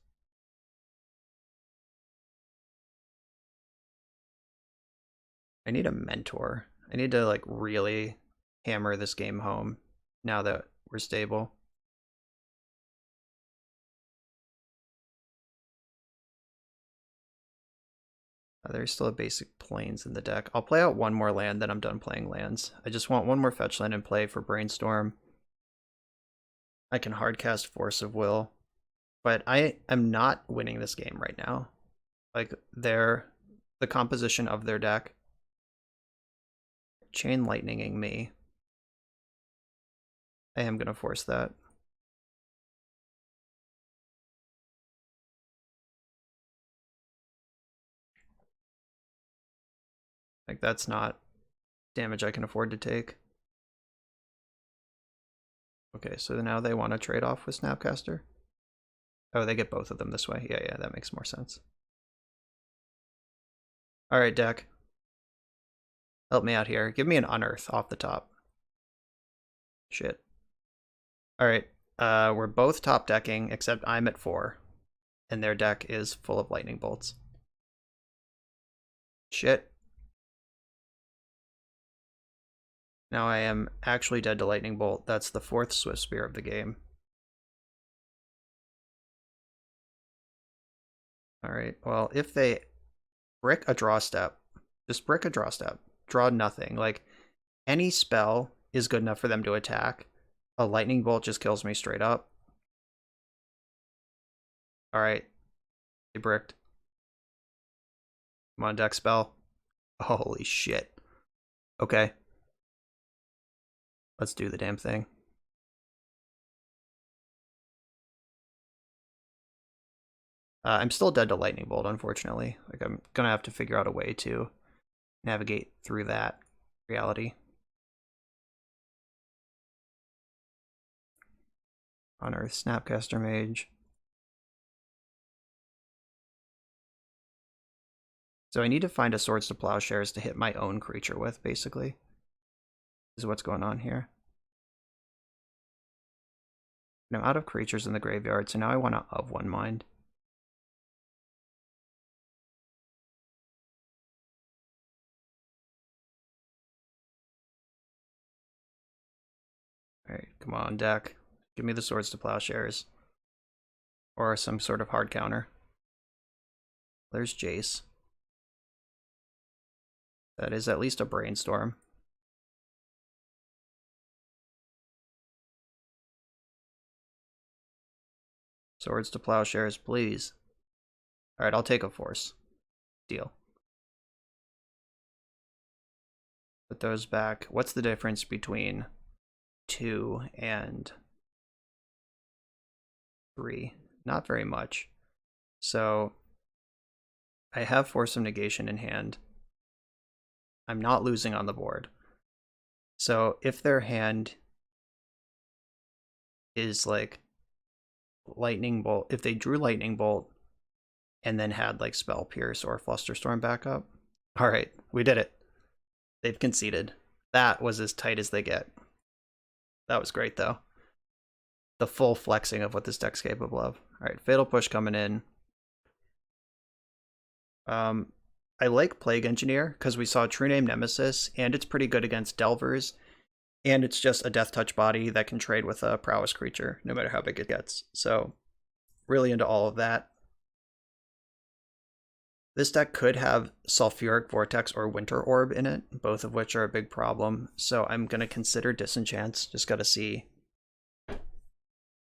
I need a mentor. I need to like really hammer this game home now that we're stable. There's still a basic planes in the deck. I'll play out one more land, then I'm done playing lands. I just want one more fetch land in play for Brainstorm. I can hardcast Force of Will, but I am not winning this game right now. Like, the composition of their deck, Chain Lightninging me. I am going to force that. Like, that's not damage I can afford to take. Okay, so now they want to trade off with Snapcaster. Oh, they get both of them this way. Yeah, that makes more sense. Alright, deck. Help me out here. Give me an Unearth off the top. Shit. Alright, we're both top decking, except I'm at 4. And their deck is full of lightning bolts. Shit. Now I am actually dead to lightning bolt. That's the 4th Swift Spear of the game. Alright, well, if they brick a draw step, just brick a draw step, draw nothing. Like, any spell is good enough for them to attack. A lightning bolt just kills me straight up. Alright, they bricked. Come on, deck spell. Holy shit. Okay. Let's do the damn thing. I'm still dead to lightning bolt, unfortunately. Like, I'm gonna have to figure out a way to navigate through that reality. Unearth Snapcaster Mage. So I need to find a Swords to Plowshares to hit my own creature with, basically. Is what's going on here. And I'm out of creatures in the graveyard, so now I want to Of One Mind. Alright, come on, deck. Give me the Swords to Plowshares. Or some sort of hard counter. There's Jace. That is at least a Brainstorm. Swords to Plowshares, please. Alright, I'll take a Force. Deal. Put those back. What's the difference between 2 and 3? Not very much. So I have Force of Negation in hand. I'm not losing on the board. So if their hand is like Lightning Bolt, if they drew Lightning Bolt and then had like Spell Pierce or Flusterstorm backup, all right, we did it. They've conceded. That was as tight as they get. That was great though. The full flexing of what this deck's capable of. All right, Fatal Push coming in. I like Plague Engineer because we saw True Name Nemesis, and it's pretty good against Delvers, and it's just a Death Touch body that can trade with a Prowess creature, no matter how big it gets. So, really into all of that. This deck could have Sulfuric Vortex or Winter Orb in it, both of which are a big problem. So I'm going to consider Disenchants. Just got to see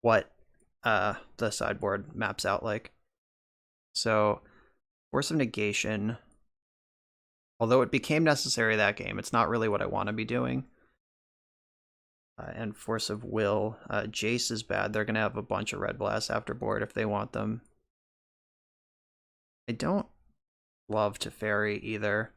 what the sideboard maps out like. So, Force of Negation, although it became necessary that game, it's not really what I want to be doing. And Force of Will. Jace is bad. They're going to have a bunch of Red Blasts after board if they want them. I don't love Teferi either.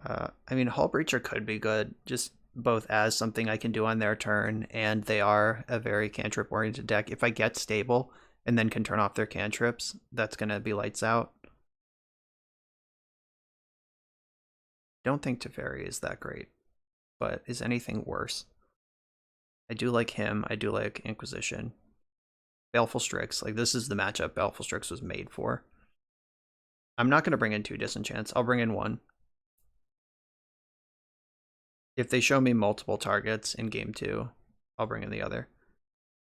I mean, Hull Breacher could be good, just both as something I can do on their turn, and they are a very cantrip-oriented deck. If I get stable and then can turn off their cantrips, that's going to be lights out. Don't think Teferi is that great, but is anything worse? I do like him. I do like Inquisition. Baleful Strix, like this is the matchup Baleful Strix was made for. I'm not going to bring in 2 Disenchants. I'll bring in 1. If they show me multiple targets in game 2, I'll bring in the other.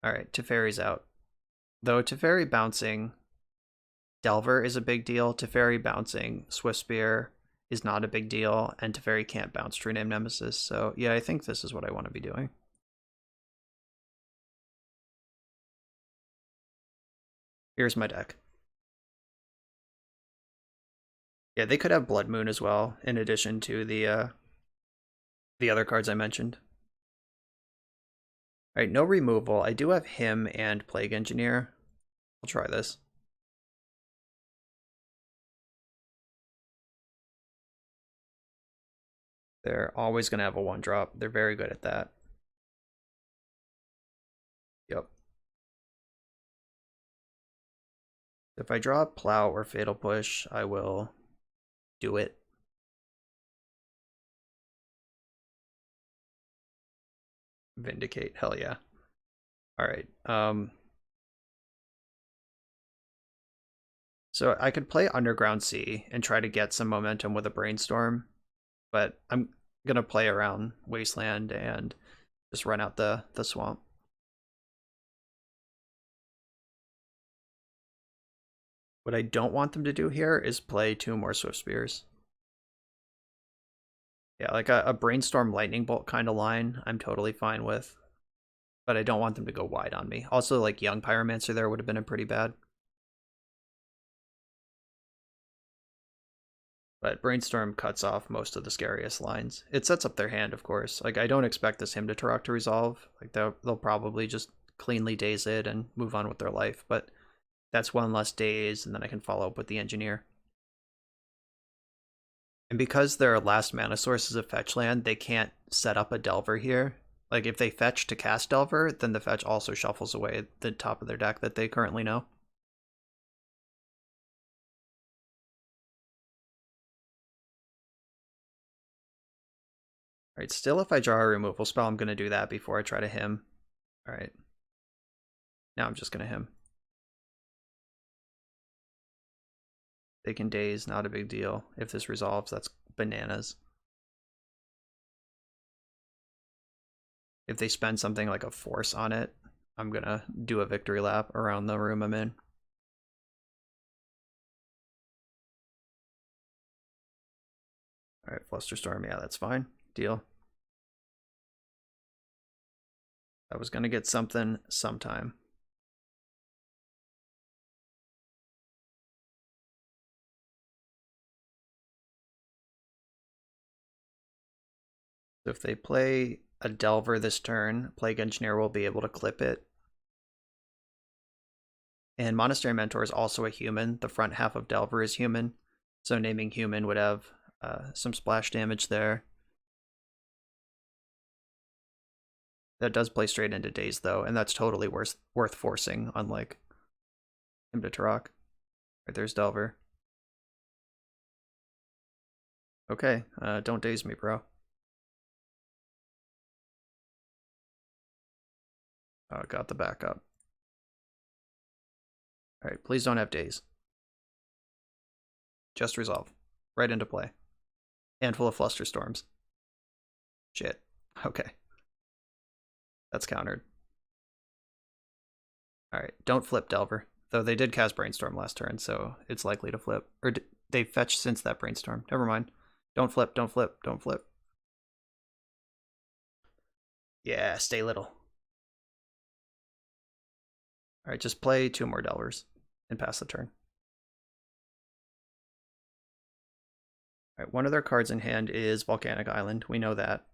Alright, Teferi's out. Though Teferi bouncing Delver is a big deal, Teferi bouncing Swiftspear is not a big deal, and Teferi can't bounce True Name Nemesis, so yeah, I think this is what I want to be doing. Here's my deck. Yeah, they could have Blood Moon as well, in addition to the other cards I mentioned. Alright, no removal. I do have him and Plague Engineer. I'll try this. They're always going to have a 1-drop. They're very good at that. Yep. If I draw Plow or Fatal Push, I will do it. Vindicate, hell yeah. Alright, so I could play Underground Sea and try to get some momentum with a Brainstorm, but I'm gonna play around Wasteland and just run out the swamp. What I don't want them to do here is play 2 more Swiftspears. Yeah, like a Brainstorm Lightning Bolt kind of line, I'm totally fine with. But I don't want them to go wide on me. Also, like, Young Pyromancer there would have been a pretty bad. But Brainstorm cuts off most of the scariest lines. It sets up their hand, of course. Like, I don't expect this Hymn to Turok to resolve. Like, they'll probably just cleanly daze it and move on with their life. But that's 1 less daze, and then I can follow up with the Engineer. And because their last mana source is a fetch land, they can't set up a Delver here. Like, if they fetch to cast Delver, then the fetch also shuffles away the top of their deck that they currently know. Alright, still if I draw a removal spell, I'm going to do that before I try to him. Alright. Now I'm just going to him. They can daze, not a big deal. If this resolves, that's bananas. If they spend something like a force on it, I'm going to do a victory lap around the room I'm in. Alright, Flusterstorm, yeah, that's fine. Deal. I was going to get something sometime. So if they play a Delver this turn, Plague Engineer will be able to clip it. And Monastery Mentor is also a human. The front half of Delver is human. So naming human would have some splash damage there. That does play straight into Daze, though, and that's totally worth forcing, unlike him to Turok. Right, there's Delver. Okay, don't daze me, bro. Got the backup. Alright, please don't have daze. Just resolve. Right into play. Handful of Flusterstorms. Shit. Okay. That's countered. Alright, don't flip Delver. Though they did cast Brainstorm last turn, so it's likely to flip. Or they fetched since that Brainstorm. Never mind. Don't flip, don't flip, don't flip. Yeah, stay little. Alright, just play 2 more Delvers and pass the turn. Alright, one of their cards in hand is Volcanic Island. We know that.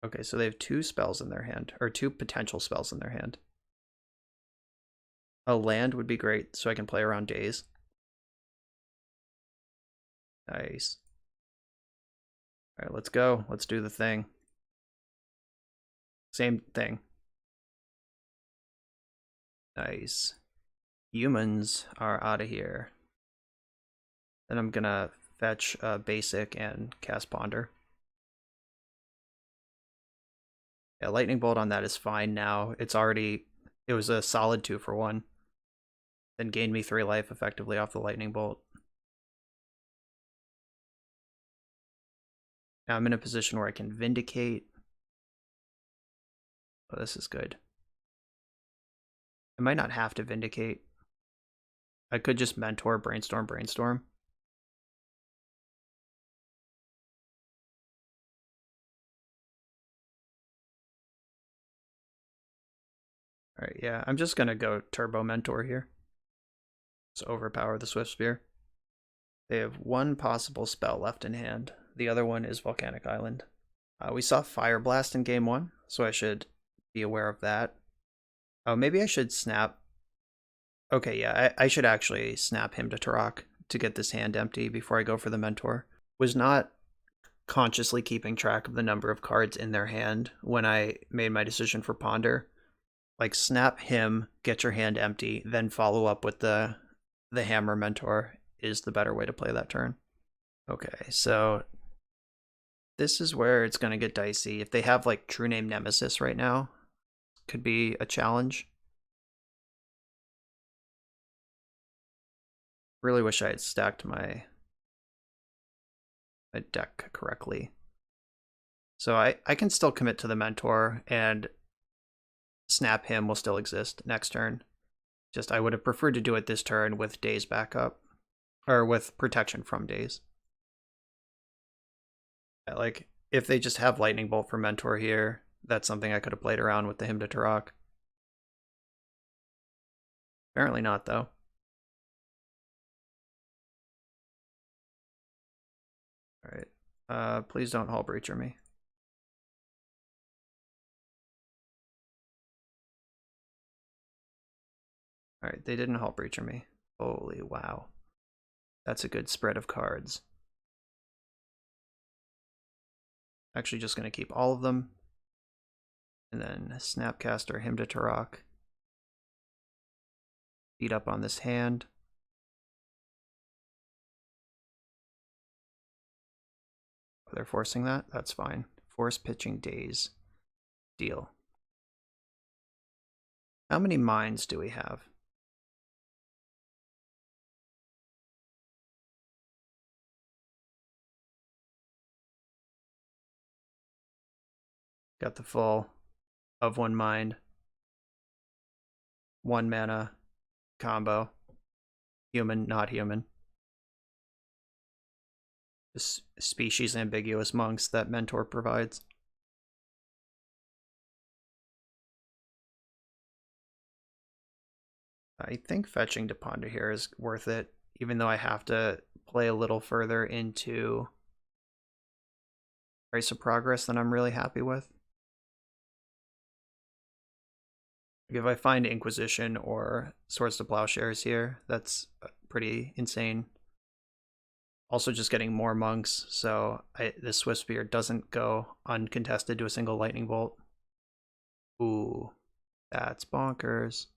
Okay, so they have 2 spells in their hand, or 2 potential spells in their hand. A land would be great, so I can play around Daze. Nice. Alright, let's go. Let's do the thing. Same thing. Nice. Humans are out of here. Then I'm gonna fetch Basic and cast Ponder. Yeah, Lightning Bolt on that is fine now. It was a solid 2 for 1. Then gained me 3 life effectively off the Lightning Bolt. Now I'm in a position where I can Vindicate. Oh, this is good. I might not have to Vindicate. I could just Mentor, Brainstorm, Brainstorm. Alright, yeah, I'm just gonna go Turbo Mentor here. Let's overpower the Swift Spear. They have 1 possible spell left in hand. The other one is Volcanic Island. We saw Fire Blast in game 1, so I should be aware of that. Oh, maybe I should snap. Okay, yeah, I should actually snap him to Turok to get this hand empty before I go for the Mentor. Was not consciously keeping track of the number of cards in their hand when I made my decision for Ponder. Like, snap him, get your hand empty, then follow up with the Hammer Mentor is the better way to play that turn. Okay, so this is where it's going to get dicey. If they have like True Name Nemesis right now, could be a challenge. Really wish I had stacked my deck correctly. So I can still commit to the Mentor, and snap him will still exist next turn. Just I would have preferred to do it this turn with Daze backup, or with protection from Daze. Like, if they just have Lightning Bolt for Mentor here, that's something I could have played around with the Hymn to Turok. Apparently not, though. Alright. Please don't Hull Breacher me. Alright, they didn't Hull Breacher me. Holy wow. That's a good spread of cards. Actually just going to keep all of them. And then Snapcaster, him to Turok. Beat up on this hand. They're forcing that? That's fine. Force pitching days. Deal. How many mines do we have? Got the full of 1 mind. 1 mana combo. Human, not human. This species ambiguous monks that Mentor provides. I think fetching to Ponder here is worth it, even though I have to play a little further into Price of Progress than I'm really happy with. If I find Inquisition or Swords to Plowshares here, that's pretty insane. Also just getting more monks, so this Swift Spear doesn't go uncontested to a single lightning bolt. Ooh, that's bonkers.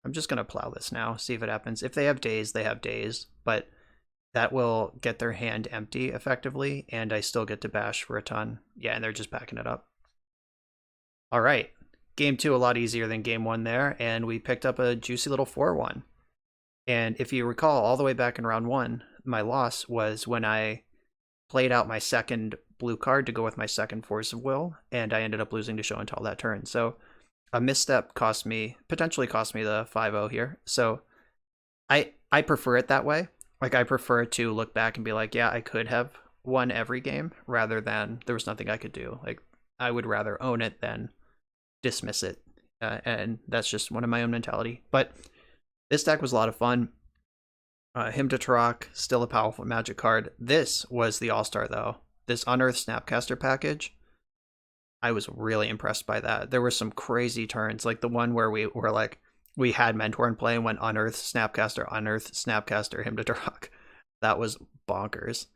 I'm just going to plow this now, see if it happens. If they have days, they have days, but that will get their hand empty effectively, and I still get to bash for a ton. Yeah, and they're just backing it up. All right, game 2 a lot easier than game 1 there, and we picked up a juicy little 4-1. And if you recall, all the way back in round 1, my loss was when I played out my second blue card to go with my second Force of Will, and I ended up losing to Show and Tell that turn. So a misstep potentially cost me the 5-0 here. So I prefer it that way. Like, I prefer to look back and be like, yeah, I could have won every game, rather than there was nothing I could do. Like, I would rather own it than dismiss it. And that's just one of my own mentality. But this deck was a lot of fun. Him to Turok, still a powerful Magic card. This was the all-star, though. This Unearthed Snapcaster package, I was really impressed by that. There were some crazy turns, like the one where we were like, we had Mentor in play and went Unearthed Snapcaster, him to Turok. That was bonkers.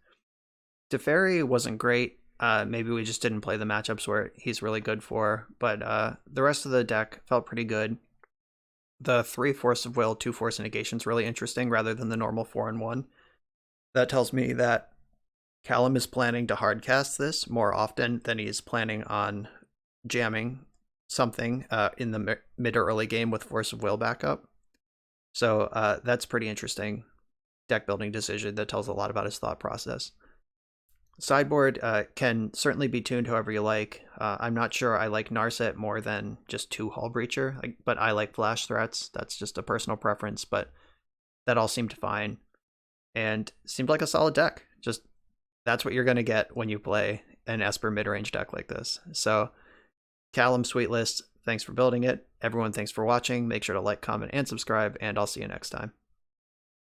Teferi wasn't great. Maybe we just didn't play the matchups where he's really good for, but the rest of the deck felt pretty good. The 3 Force of Will, 2 Force Negation is really interesting rather than the normal 4-1. That tells me that Callum is planning to hardcast this more often than he's planning on jamming something in the mid or early game with Force of Will backup. So that's pretty interesting deck building decision that tells a lot about his thought process. Sideboard can certainly be tuned however you like. I'm not sure I like Narset more than just 2 Hull Breacher, but I like Flash Threats. That's just a personal preference, but that all seemed fine. And seemed like a solid deck. Just, that's what you're going to get when you play an Esper midrange deck like this. So, Callum Sweetlist, thanks for building it. Everyone, thanks for watching. Make sure to like, comment, and subscribe, and I'll see you next time.